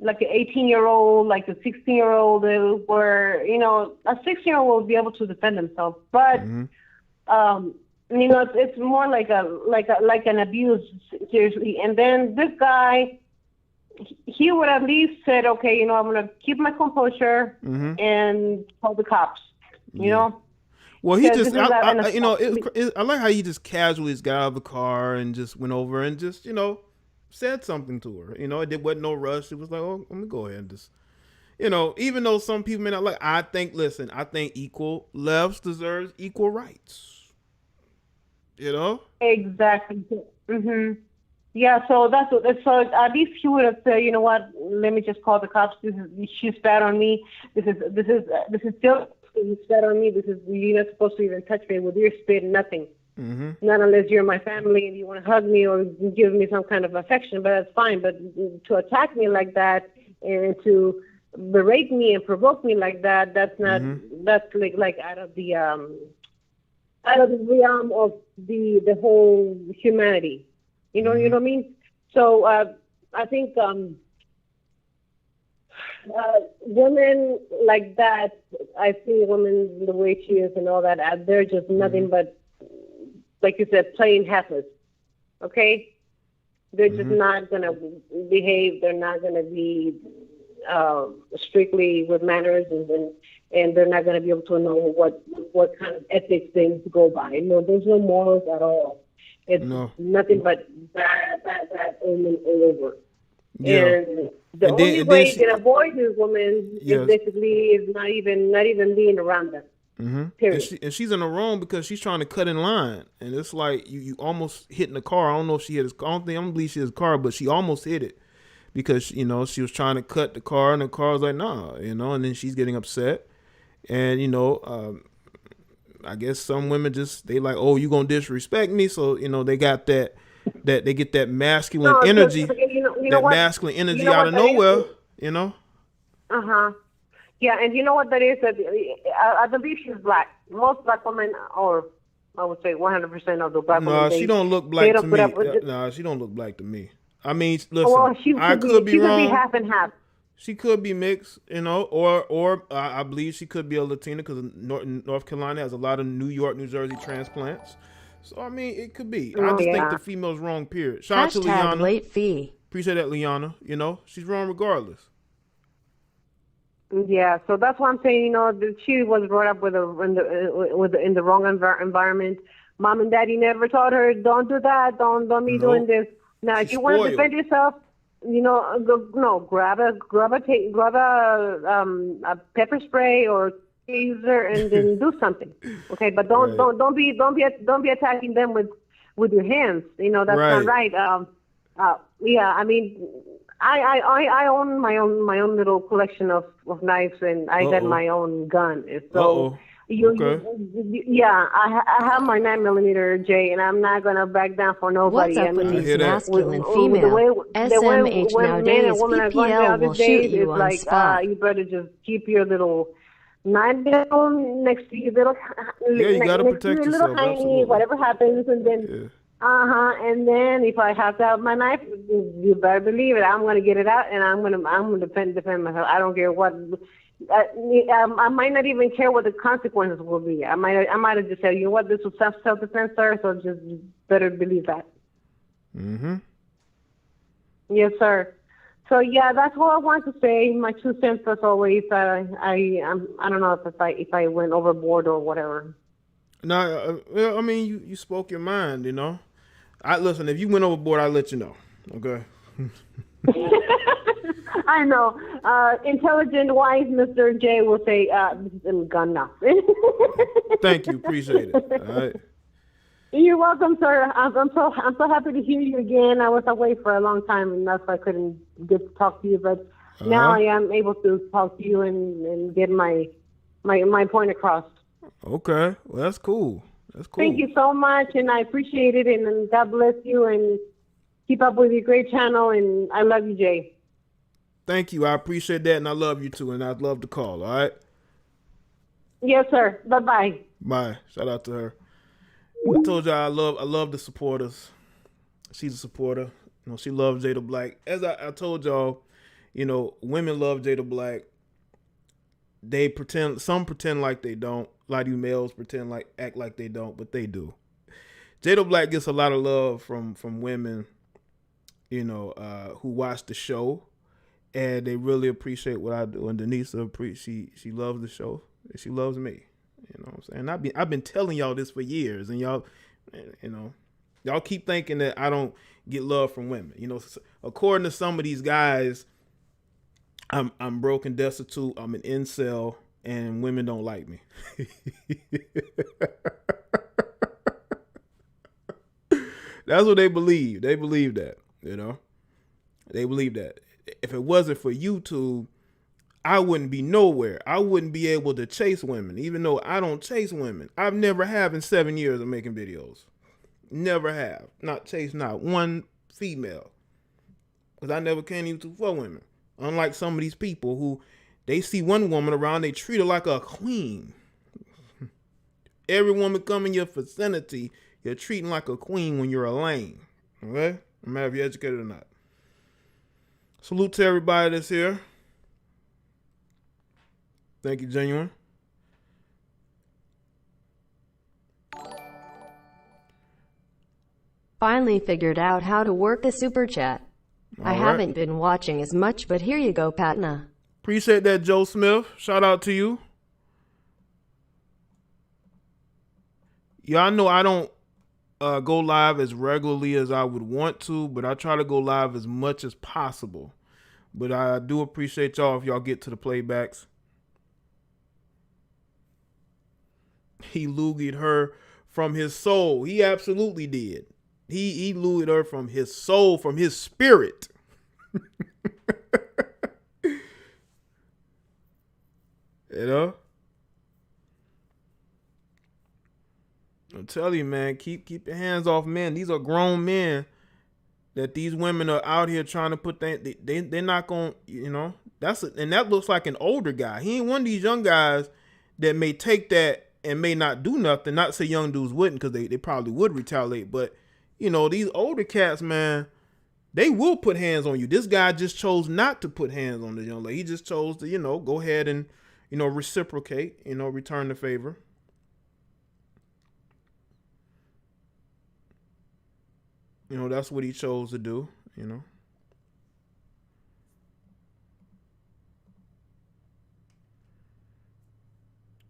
18-year-old, like a 16-year-old, where, a 6-year-old will be able to defend themselves. But, it's more like an abuse, seriously. And then this guy, he would at least said, okay, I'm going to keep my composure and call the cops. Well, he just, I like how he just casually just got out of the car and just went over and just, said something to her. It wasn't no rush. It was like, oh, let me go ahead and just, even though some people may not like, I think equal lefts deserves equal rights. Exactly. Yeah, so that's what. So at least he would have said, you know what? Let me just call the cops. She spat on me. This is still. You spat on me. You're not supposed to even touch me with your spit. Nothing. Not unless you're my family and you want to hug me or give me some kind of affection. But that's fine. But to attack me like that and to berate me and provoke me like that, that's not. That's like out of the realm of the whole humanity. You know what I mean? So I think women like that, I see women the way she is and all that, they're just nothing but, like you said, playing heifers. Okay? They're just not going to behave. They're not going to be strictly with manners, and they're not going to be able to know what kind of ethics things to go by. No, there's no morals at all. It's nothing but bad women all over. Yeah. And the only way you can avoid these women is basically not even being around them. Period. And she's in the wrong because she's trying to cut in line, and it's like you almost hitting the car. I don't know if she hit his car. I don't believe she hit his car, but she almost hit it because she was trying to cut the car, and the car was like, nah, and then she's getting upset, and I guess some women they like, oh, you gonna disrespect me, so they got that they get that masculine energy, masculine energy out of nowhere, Yeah, and you know what that is? I believe she's black. Most black women, or I would say 100% of the black women. No, she don't look black to me. No, she don't look black to me. I mean, listen, I could be wrong. She could be half and half. She could be mixed, or I believe she could be a Latina because North Carolina has a lot of New York, New Jersey transplants. So, I mean, it could be. I just think the female's wrong, period. Shout out to Liana. Late fee. Appreciate that, Liana. She's wrong regardless. Yeah, so that's why I'm saying, that she was brought up in the wrong environment. Mom and daddy never taught her, don't do that, don't be doing this. Now, if you want to defend yourself, grab a pepper spray or taser and then do something. Okay, but don't be attacking them with your hands. That's not right. Yeah, I mean, I own my own little collection of knives, and I got my own gun. So Yeah, I have my 9mm, Jay, and I'm not gonna back down for nobody. What's up with these masculine the female? way SMH when men and nowadays, women are going down PPL will these shoot days, you it's on like spot. you better just keep your little 9mm next to your little you gotta next to protect your little yourself. hiney, Absolutely. whatever happens, and then and then if I have to have my knife, you better believe it. I'm gonna get it out, and I'm gonna defend myself. I don't care what. I might not even care what the consequences will be. I might have just said, you know what, this was self-defense, sir. So just better believe that. Mm-hmm. Yes, sir. So yeah, that's all I want to say. My 2 cents, as always. I don't know if I went overboard or whatever. No, I mean you spoke your mind. You know, listen. If you went overboard, I'll let you know. Okay. I know. Intelligent, wise Mr. J will say, this is gone now. Thank you. Appreciate it. All right. You're welcome, sir. I'm so happy to hear you again. I was away for a long time, and that's why I couldn't get to talk to you. But now I am able to talk to you and get my point across. Okay. Well, that's cool. That's cool. Thank you so much, and I appreciate it. And God bless you, and keep up with your great channel. And I love you, Jay. Thank you. I appreciate that, and I love you too, and I'd love to call. All right. Yes, sir. Bye-bye. Bye. Shout out to her. I told y'all I love the supporters. She's a supporter. You know, she loves Jada Black. As I told y'all, you know, women love Jada Black. Some pretend like they don't. A lot of you males act like they don't, but they do. Jada Black gets a lot of love from women, you know, who watch the show, and they really appreciate what I do. And Denise she loves the show, and she loves me. You know what I'm saying? I've been telling y'all this for years, and y'all keep thinking that I don't get love from women. You know, according to some of these guys, I'm broke and destitute. I'm an incel, and women don't like me. That's what they believe. They believe that, you know. They believe that. If it wasn't for YouTube, I wouldn't be nowhere. I wouldn't be able to chase women, even though I don't chase women. I've never have in 7 years of making videos. Never have. Not one female. Because I never came YouTube for women. Unlike some of these people who, they see one woman around, they treat her like a queen. Every woman come in your vicinity, you're treating like a queen when you're a lame. Okay? No matter if you're educated or not. Salute to everybody that's here. Thank you, Genuine. Finally figured out how to work the super chat. I haven't been watching as much, but here you go, Patna. Appreciate that, Joe Smith. Shout out to you. Yeah, I know I don't go live as regularly as I would want to, but I try to go live as much as possible. But I do appreciate y'all if y'all get to the playbacks. He loogied her from his soul. He absolutely did. He loogied her from his soul, from his spirit. You know? I'm telling you, man, keep your hands off men. These are grown men that these women are out here trying to put they're not going, you know, and that looks like an older guy. He ain't one of these young guys that may take that and may not do nothing. Not to say young dudes wouldn't, because they probably would retaliate. But, you know, these older cats, man, they will put hands on you. This guy just chose not to put hands on the young lady. He just chose to, you know, go ahead and, you know, reciprocate, you know, return the favor. You know, that's what he chose to do, you know.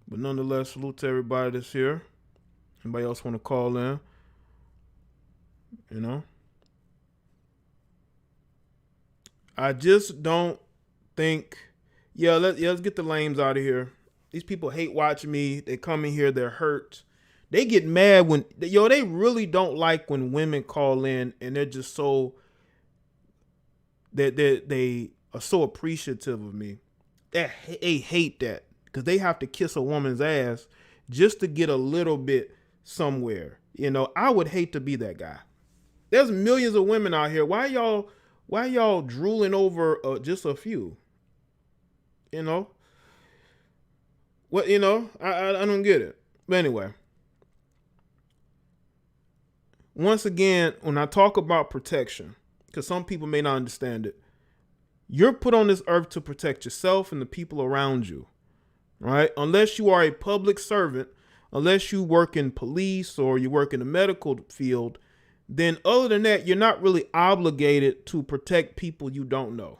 But nonetheless, salute to everybody that's here. Anybody else want to call in? You know? I just don't think... let's get the lames out of here. These people hate watching me. They come in here, they're hurt. They get mad when... they really don't like when women call in and they're just so... They are so appreciative of me. They hate that. Because they have to kiss a woman's ass just to get a little bit somewhere. You know, I would hate to be that guy. There's millions of women out here. Why y'all drooling over just a few? You know? What, you know? I don't get it. But anyway. Once again, when I talk about protection, because some people may not understand it, you're put on this earth to protect yourself and the people around you, right? Unless you are a public servant, unless you work in police or you work in the medical field, then other than that, you're not really obligated to protect people you don't know.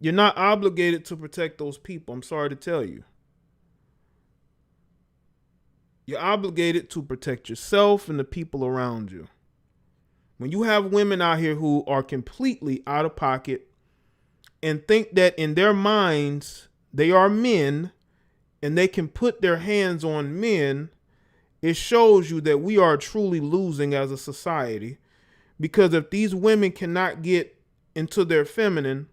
You're not obligated to protect those people. I'm sorry to tell you. You're obligated to protect yourself and the people around you. When you have women out here who are completely out of pocket and think that in their minds they are men and they can put their hands on men, it shows you that we are truly losing as a society. Because if these women cannot get into their feminine,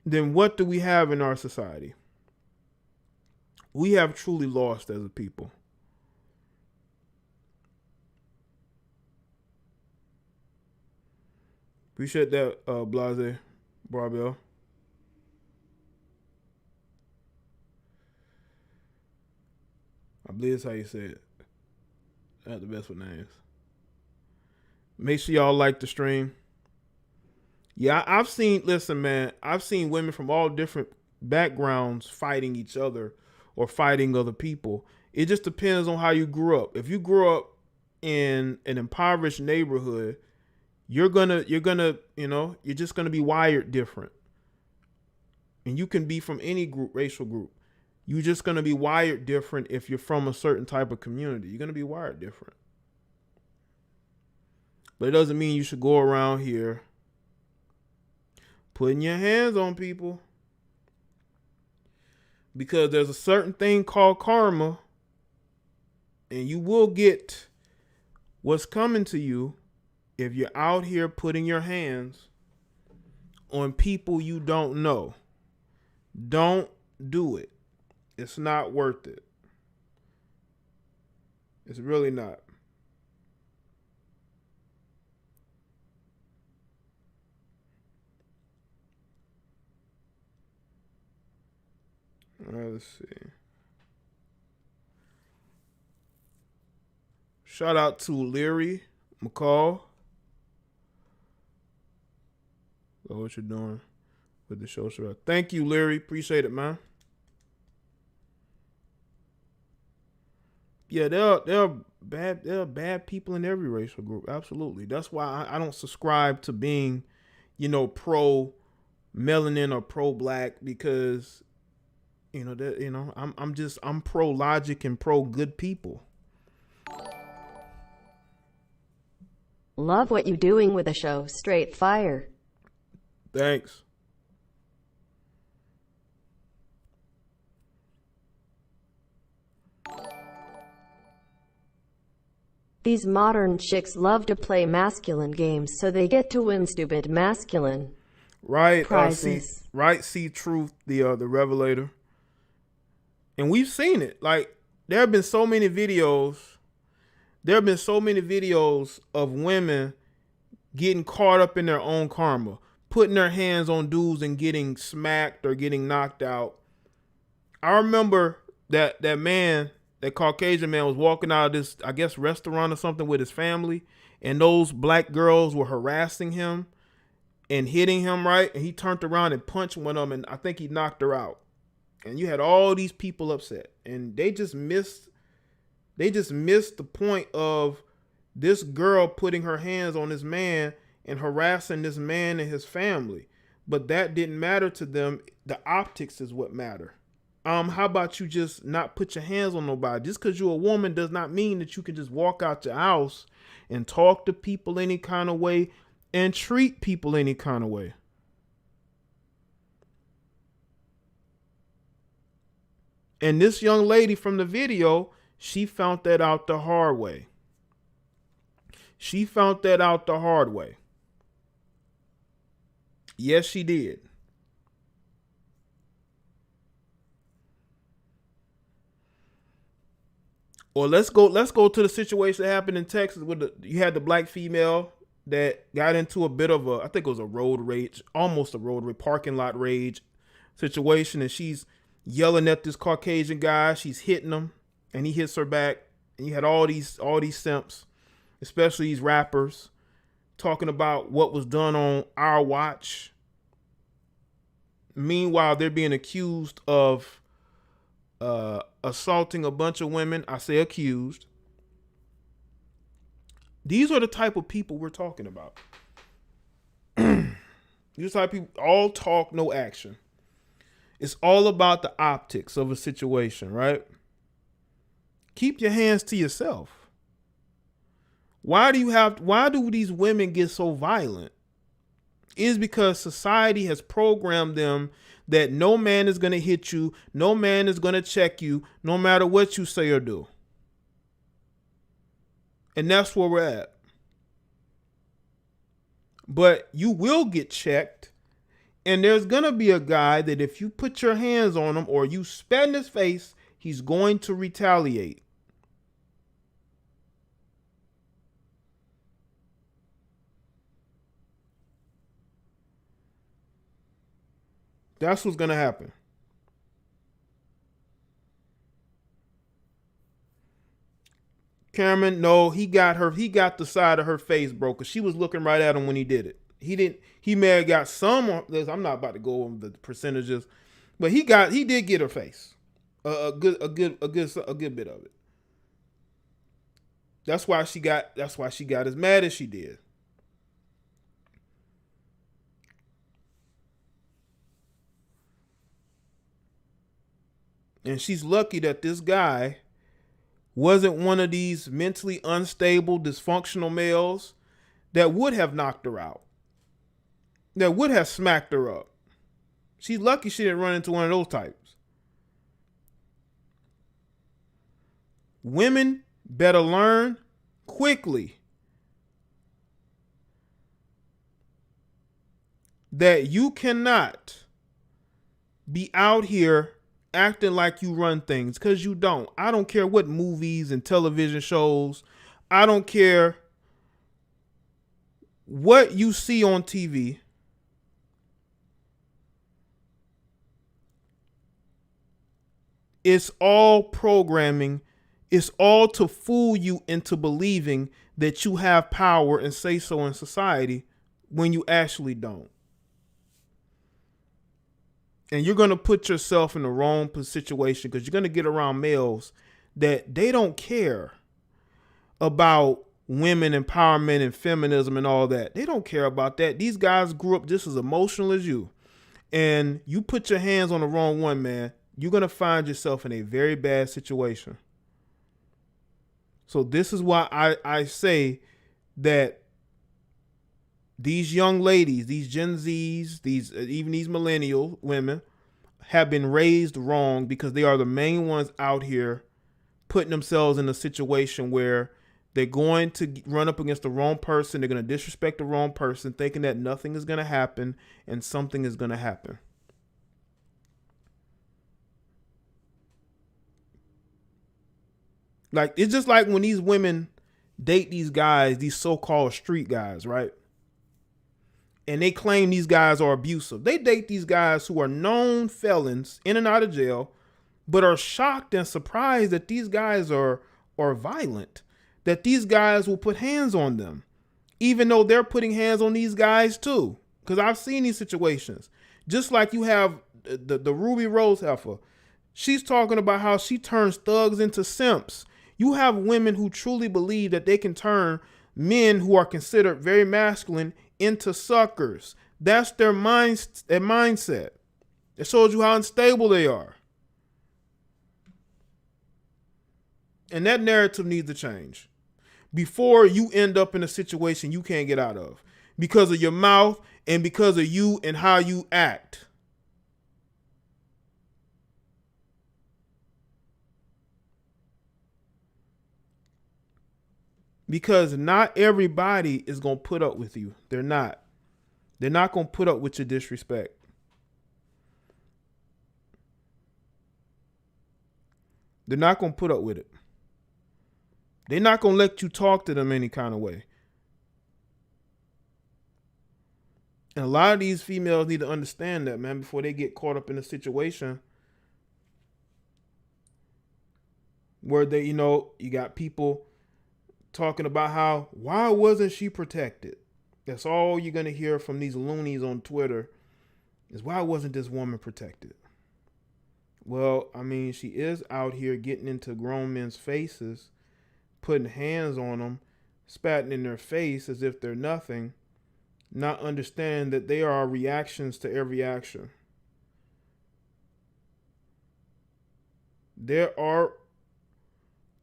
then what do we have in our society? We have truly lost as a people. Appreciate that, Blase Barbell. I believe that's how you say it. Not the best with names. Make sure y'all like the stream. Yeah, I've seen women from all different backgrounds fighting each other or fighting other people. It just depends on how you grew up. If you grew up in an impoverished neighborhood, you're just gonna be wired different. And you can be from any group, racial group. You're just gonna be wired different if you're from a certain type of community. You're gonna be wired different. But it doesn't mean you should go around here putting your hands on people. Because there's a certain thing called karma. And you will get what's coming to you if you're out here putting your hands on people you don't know. Don't do it. It's not worth it. It's really not. All right, let's see. Shout out to Leary McCall. So what you're doing with the show. Thank you, Leary. Appreciate it, man. Yeah, there are bad people in every racial group. Absolutely. That's why I don't subscribe to being, pro melanin or pro black, because I'm pro logic and pro good people. Love what you doing with the show. Straight fire. Thanks. These modern chicks love to play masculine games, so they get to win stupid masculine prizes. See Truth, the Revelator. And we've seen it. Like, there have been so many videos of women getting caught up in their own karma, putting their hands on dudes and getting smacked or getting knocked out. I remember that Caucasian man was walking out of this, I guess, restaurant or something with his family, and those black girls were harassing him and hitting him, right? And he turned around and punched one of them, and I think he knocked her out. And you had all these people upset, and they just missed the point of this girl putting her hands on this man and harassing this man and his family. But that didn't matter to them. The optics is what matter. How about you just not put your hands on nobody? Just because you're a woman does not mean that you can just walk out your house and talk to people any kind of way and treat people any kind of way. And this young lady from the video, she found that out the hard way. Yes, she did. Or let's go to the situation that happened in Texas with you had the black female that got into a bit of I think it was a road rage, almost a road rage, parking lot rage situation, and she's yelling at this Caucasian guy. She's hitting him, and he hits her back. And you had all these simps, especially these rappers, talking about what was done on our watch. Meanwhile, they're being accused of assaulting a bunch of women. I say accused. These are the type of people we're talking about. These type of people, all talk, no action. It's all about the optics of a situation, right? Keep your hands to yourself. Why do these women get so violent? It's because society has programmed them that no man is going to hit you, no man is going to check you, no matter what you say or do. And that's where we're at. But you will get checked, and there's going to be a guy that if you put your hands on him or you spat in his face, he's going to retaliate. That's what's going to happen. Cameron, no, he got the side of her face broke because she was looking right at him when he did it. He may have got some, I'm not about to go over the percentages, but he did get her face. A good bit of it. That's why she got as mad as she did. And she's lucky that this guy wasn't one of these mentally unstable, dysfunctional males that would have knocked her out, that would have smacked her up. She's lucky she didn't run into one of those types. Women better learn quickly that you cannot be out here acting like you run things, because you don't. I don't care what movies and television shows. I don't care what you see on TV. It's all programming. It's all to fool you into believing that you have power and say so in society when you actually don't. And you're going to put yourself in the wrong situation because you're going to get around males that they don't care about women empowerment and feminism and all that. They don't care about that. These guys grew up just as emotional as you. And you put your hands on the wrong one, man, you're going to find yourself in a very bad situation. So this is why I say that these young ladies, these Gen Zs, even these millennial women have been raised wrong because they are the main ones out here putting themselves in a situation where they're going to run up against the wrong person. They're going to disrespect the wrong person, thinking that nothing is going to happen and something is going to happen. Like, it's just like when these women date these guys, these so-called street guys, right? And they claim these guys are abusive. They date these guys who are known felons in and out of jail, but are shocked and surprised that these guys are violent, that these guys will put hands on them, even though they're putting hands on these guys too. Because I've seen these situations. Just like you have the Ruby Rose heifer. She's talking about how she turns thugs into simps. You have women who truly believe that they can turn men who are considered very masculine into suckers. That's their mindset. It shows you how unstable they are. And that narrative needs to change before you end up in a situation you can't get out of because of your mouth and because of you and how you act. Because not everybody is going to put up with you. They're not. They're not going to put up with your disrespect. They're not going to put up with it. They're not going to let you talk to them any kind of way. And a lot of these females need to understand that, man, before they get caught up in a situation where they, you know, you got people talking about how, why wasn't she protected? That's all you're going to hear from these loonies on Twitter is, why wasn't this woman protected? Well, I mean, she is out here getting into grown men's faces, putting hands on them, spatting in their face as if they're nothing, not understanding that they are reactions to every action. There are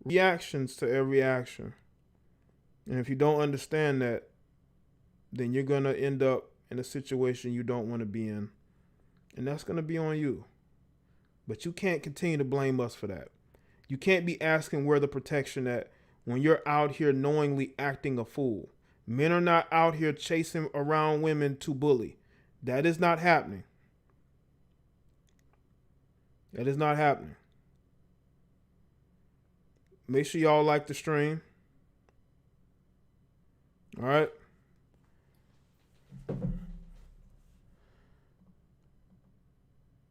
reactions to every action. And if you don't understand that, then you're going to end up in a situation you don't want to be in. And that's going to be on you. But you can't continue to blame us for that. You can't be asking where the protection at when you're out here knowingly acting a fool. Men are not out here chasing around women to bully. That is not happening. That is not happening. Make sure y'all like the stream. All right.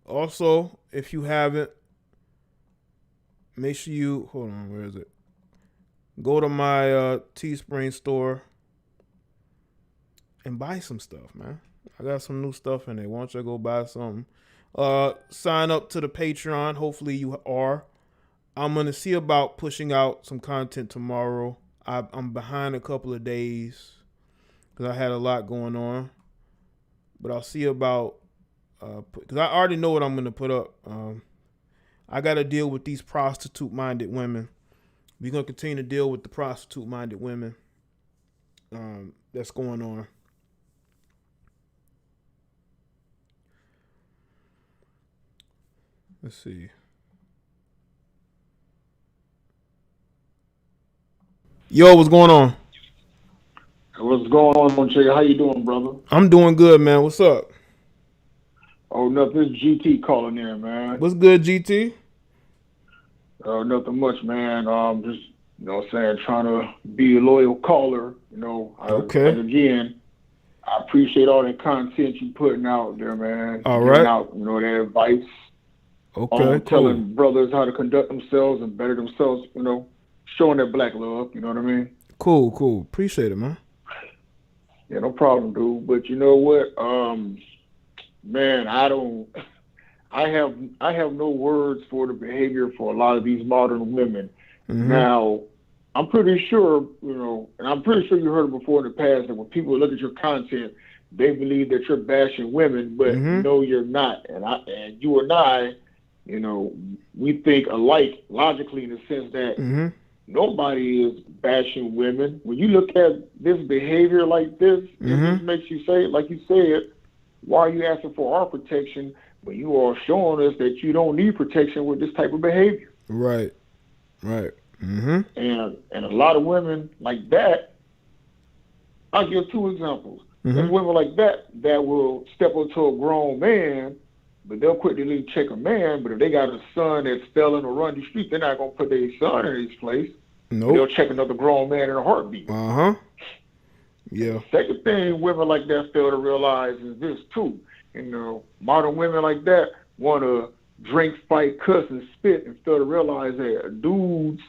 Also, if you haven't, make sure you, hold on, where is it? Go to my Teespring store and buy some stuff, man. I got some new stuff in there. Why don't you go buy something? Sign up to the Patreon. Hopefully you are. I'm going to see about pushing out some content tomorrow. I'm behind a couple of days because I had a lot going on. But I'll see about, because I already know what I'm going to put up. I got to deal with these prostitute-minded women. We're going to continue to deal with the prostitute-minded women that's going on. Let's see. Yo, what's going on? What's going on, Jaye? How you doing, brother? I'm doing good, man. What's up? Oh, nothing. It's GT calling in, man. What's good, GT? Nothing much, man. Just, you know what I'm saying, trying to be a loyal caller, you know. Okay. And again, I appreciate all that content you putting out there, man. All right. Out, you know, that advice. Okay, cool. Telling brothers how to conduct themselves and better themselves, you know, showing that black love, you know what I mean? Cool. Appreciate it, man. Yeah, no problem, dude. But you know what? Man, I have no words for the behavior for a lot of these modern women. Mm-hmm. Now, I'm pretty sure, you know, and I'm pretty sure you heard it before in the past, that when people look at your content, they believe that you're bashing women, but no, you're not. And you and I, you know, we think alike logically in the sense that nobody is bashing women. When you look at this behavior like this, it just makes you say, like you said, why are you asking for our protection when you are showing us that you don't need protection with this type of behavior? Right. And a lot of women like that, I'll give two examples. There's women like that will step up to a grown man, but they'll quickly check a man. But if they got a son that's stealing or run the street, they're not going to put their son in his place. Nope. They'll check another grown man in a heartbeat. Yeah. The second thing women like that fail to realize is this too. You know, modern women like that want to drink, fight, cuss, and spit, and fail to realize that dudes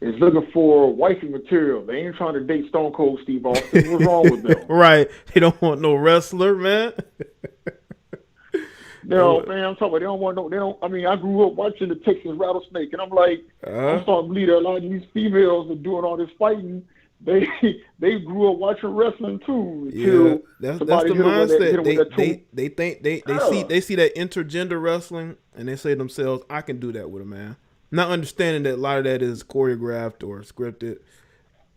is looking for wifey material. They ain't trying to date Stone Cold Steve Austin. What's wrong with them? Right. They don't want no wrestler, man. No, man, I'm talking about they don't want no, I mean, I grew up watching the Texas Rattlesnake, and I'm like, I'm starting to believe that a lot of these females are doing all this fighting. They grew up watching wrestling too. Yeah, that's the mindset. They think they see that intergender wrestling, and they say to themselves, I can do that with a man. Not understanding that a lot of that is choreographed or scripted,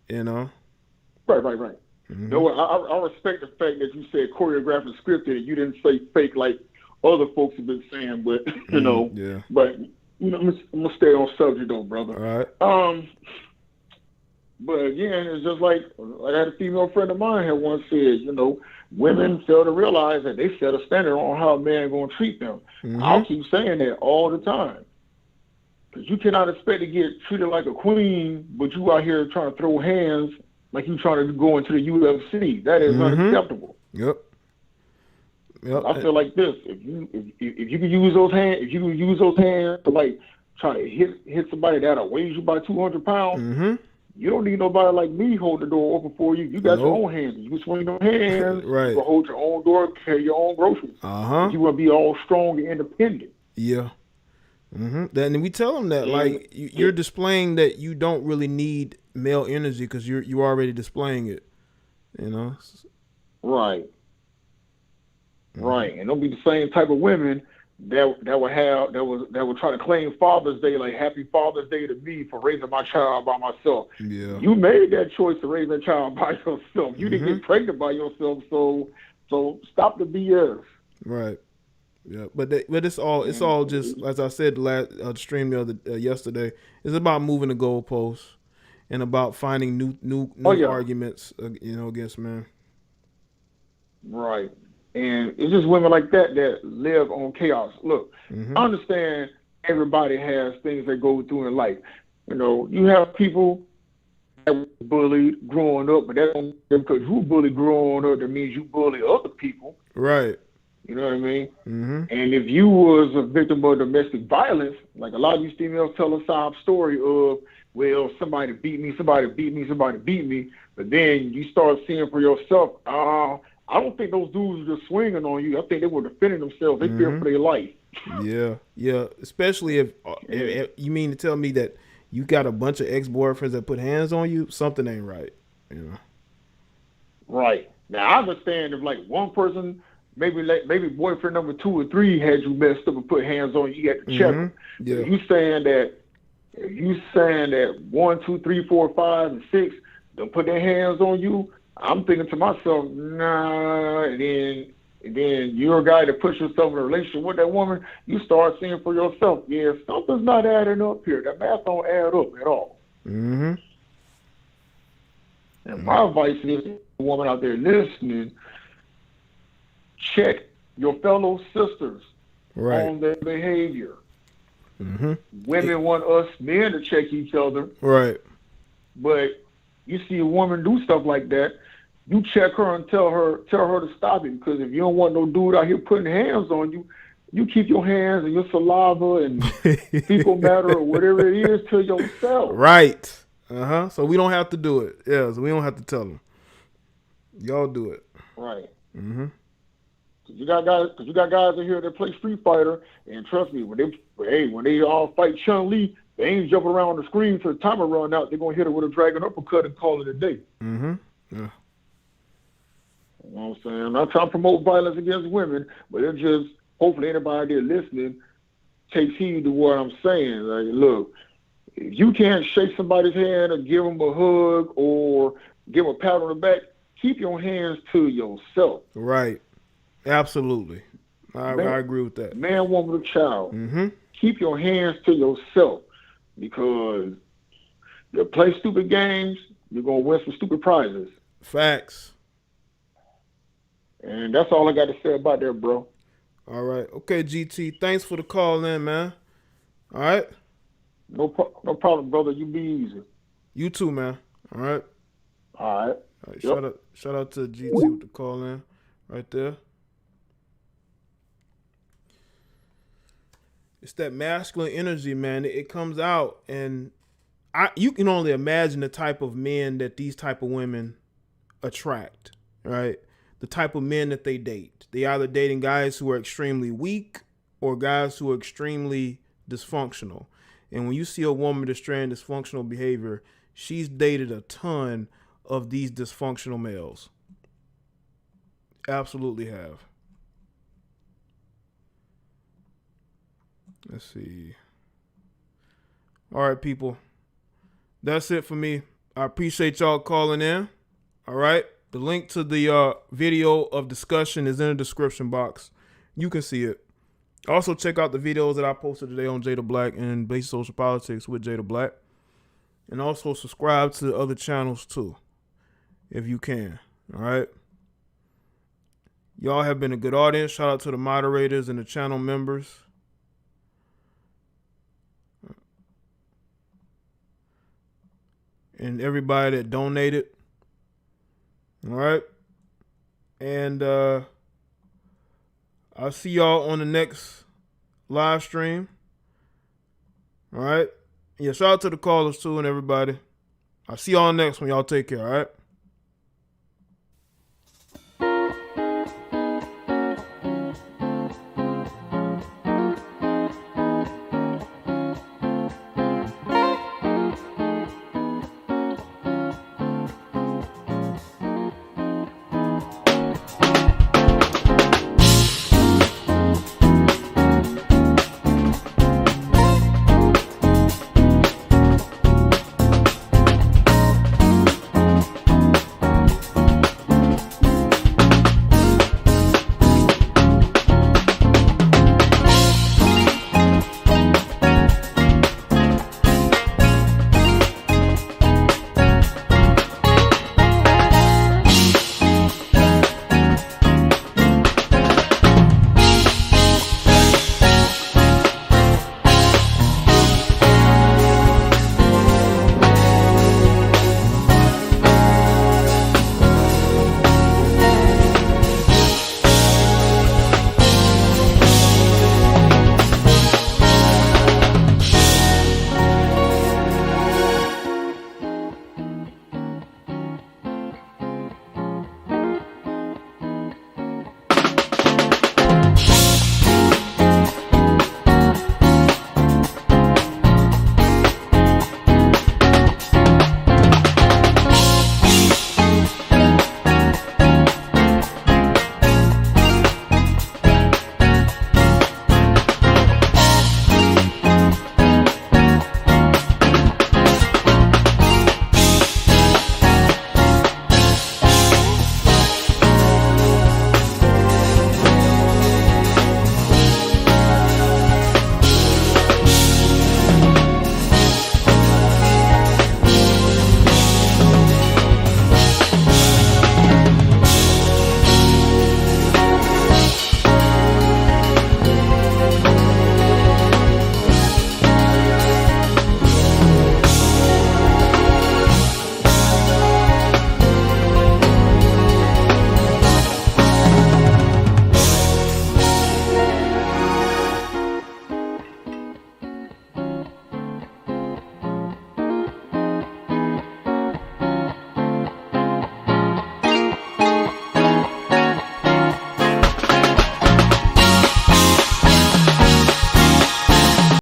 you know? Right. No, I respect the fact that you said choreographed and scripted, and you didn't say fake like other folks have been saying, but, you know. Yeah. But, you know, I'm going to stay on subject, though, brother. All right. But, again, it's just like I had a female friend of mine had once said, you know, women fail to realize that they set a standard on how a man going to treat them. I'll keep saying that all the time. Because you cannot expect to get treated like a queen, but you out here trying to throw hands like you trying to go into the UFC. That is unacceptable. Yep. I feel like this: if you can use those hands, to like try to hit somebody that weighs you by 200 pounds, you don't need nobody like me hold the door open for you. You got your own hands. You can swing them hands. Right. You can hold your own door, carry your own groceries. You want to be all strong and independent. Yeah. Then we tell them that like you're displaying that you don't really need male energy because you're already displaying it. You know. Right. Right, and don't be the same type of women that would try to claim Father's Day, like Happy Father's Day to me for raising my child by myself. Yeah, you made that choice to raise that child by yourself. You didn't get pregnant by yourself, so stop the BS. Right. Yeah, but it's all just as I said last stream yesterday. It's about moving the goalposts and about finding new arguments, against men. Right. And it's just women like that live on chaos. Look, I understand everybody has things they go through in life. You know, you have people that were bullied growing up, but that don't because you bullied growing up, that means you bully other people. Right. You know what I mean? And if you was a victim of domestic violence, like a lot of these females tell a sob story of, well, somebody beat me, but then you start seeing for yourself, I don't think those dudes were just swinging on you. I think they were defending themselves. They fear for their life. Yeah. Especially if you mean to tell me that you got a bunch of ex-boyfriends that put hands on you, something ain't right. You know. Right. Now I understand if like one person, maybe boyfriend number 2 or 3 had you messed up and put hands on you, got to check them. Yeah. If you saying that 1, 2, 3, 4, 5, and 6 don't put their hands on you, I'm thinking to myself, nah, and then you're a guy that puts yourself in a relationship with that woman, you start seeing for yourself, yeah, something's not adding up here. That math don't add up at all. And my advice is, a woman out there listening, check your fellow sisters on their behavior. Women want us men to check each other. Right. But you see a woman do stuff like that, you check her and tell her to stop it, because if you don't want no dude out here putting hands on you, you keep your hands and your saliva and fecal matter or whatever it is to yourself. Right. So we don't have to do it. Yeah, so we don't have to tell them. Y'all do it. Right. You got guys in here that play Street Fighter, and trust me, when they all fight Chun-Li, they ain't jumping around the screen till the timer run out. They're gonna hit her with a dragon uppercut and call it a day. Yeah. You know what I'm saying? I'm not trying to promote violence against women, but it's just hopefully anybody there listening takes heed to what I'm saying. Like, look, if you can't shake somebody's hand or give them a hug or give them a pat on the back, keep your hands to yourself. Right. Absolutely. I agree with that. Man, woman, or child. Keep your hands to yourself, because you play stupid games, you're going to win some stupid prizes. Facts. And that's all I got to say about that, bro. All right. Okay, GT. Thanks for the call in, man. All right? No problem, brother. You be easy. You too, man. All right? All right. Shout out to GT with the call in right there. It's that masculine energy, man. It comes out, and you can only imagine the type of men that these type of women attract, right? The type of men that they date. They either dating guys who are extremely weak or guys who are extremely dysfunctional. And when you see a woman displaying dysfunctional behavior, she's dated a ton of these dysfunctional males. Absolutely have. Let's see. All right, people. That's it for me. I appreciate y'all calling in. All right. The link to the video of discussion is in the description box. You can see it. Also, check out the videos that I posted today on Jaye BIack and Basic Social Politics with Jaye BIack. And also subscribe to the other channels too, if you can. All right. Y'all have been a good audience. Shout out to the moderators and the channel members. and everybody that donated. All right. And I'll see y'all on the next live stream. All right. Yeah, shout out to the callers too and everybody. I'll see y'all next one. Y'all take care. All right.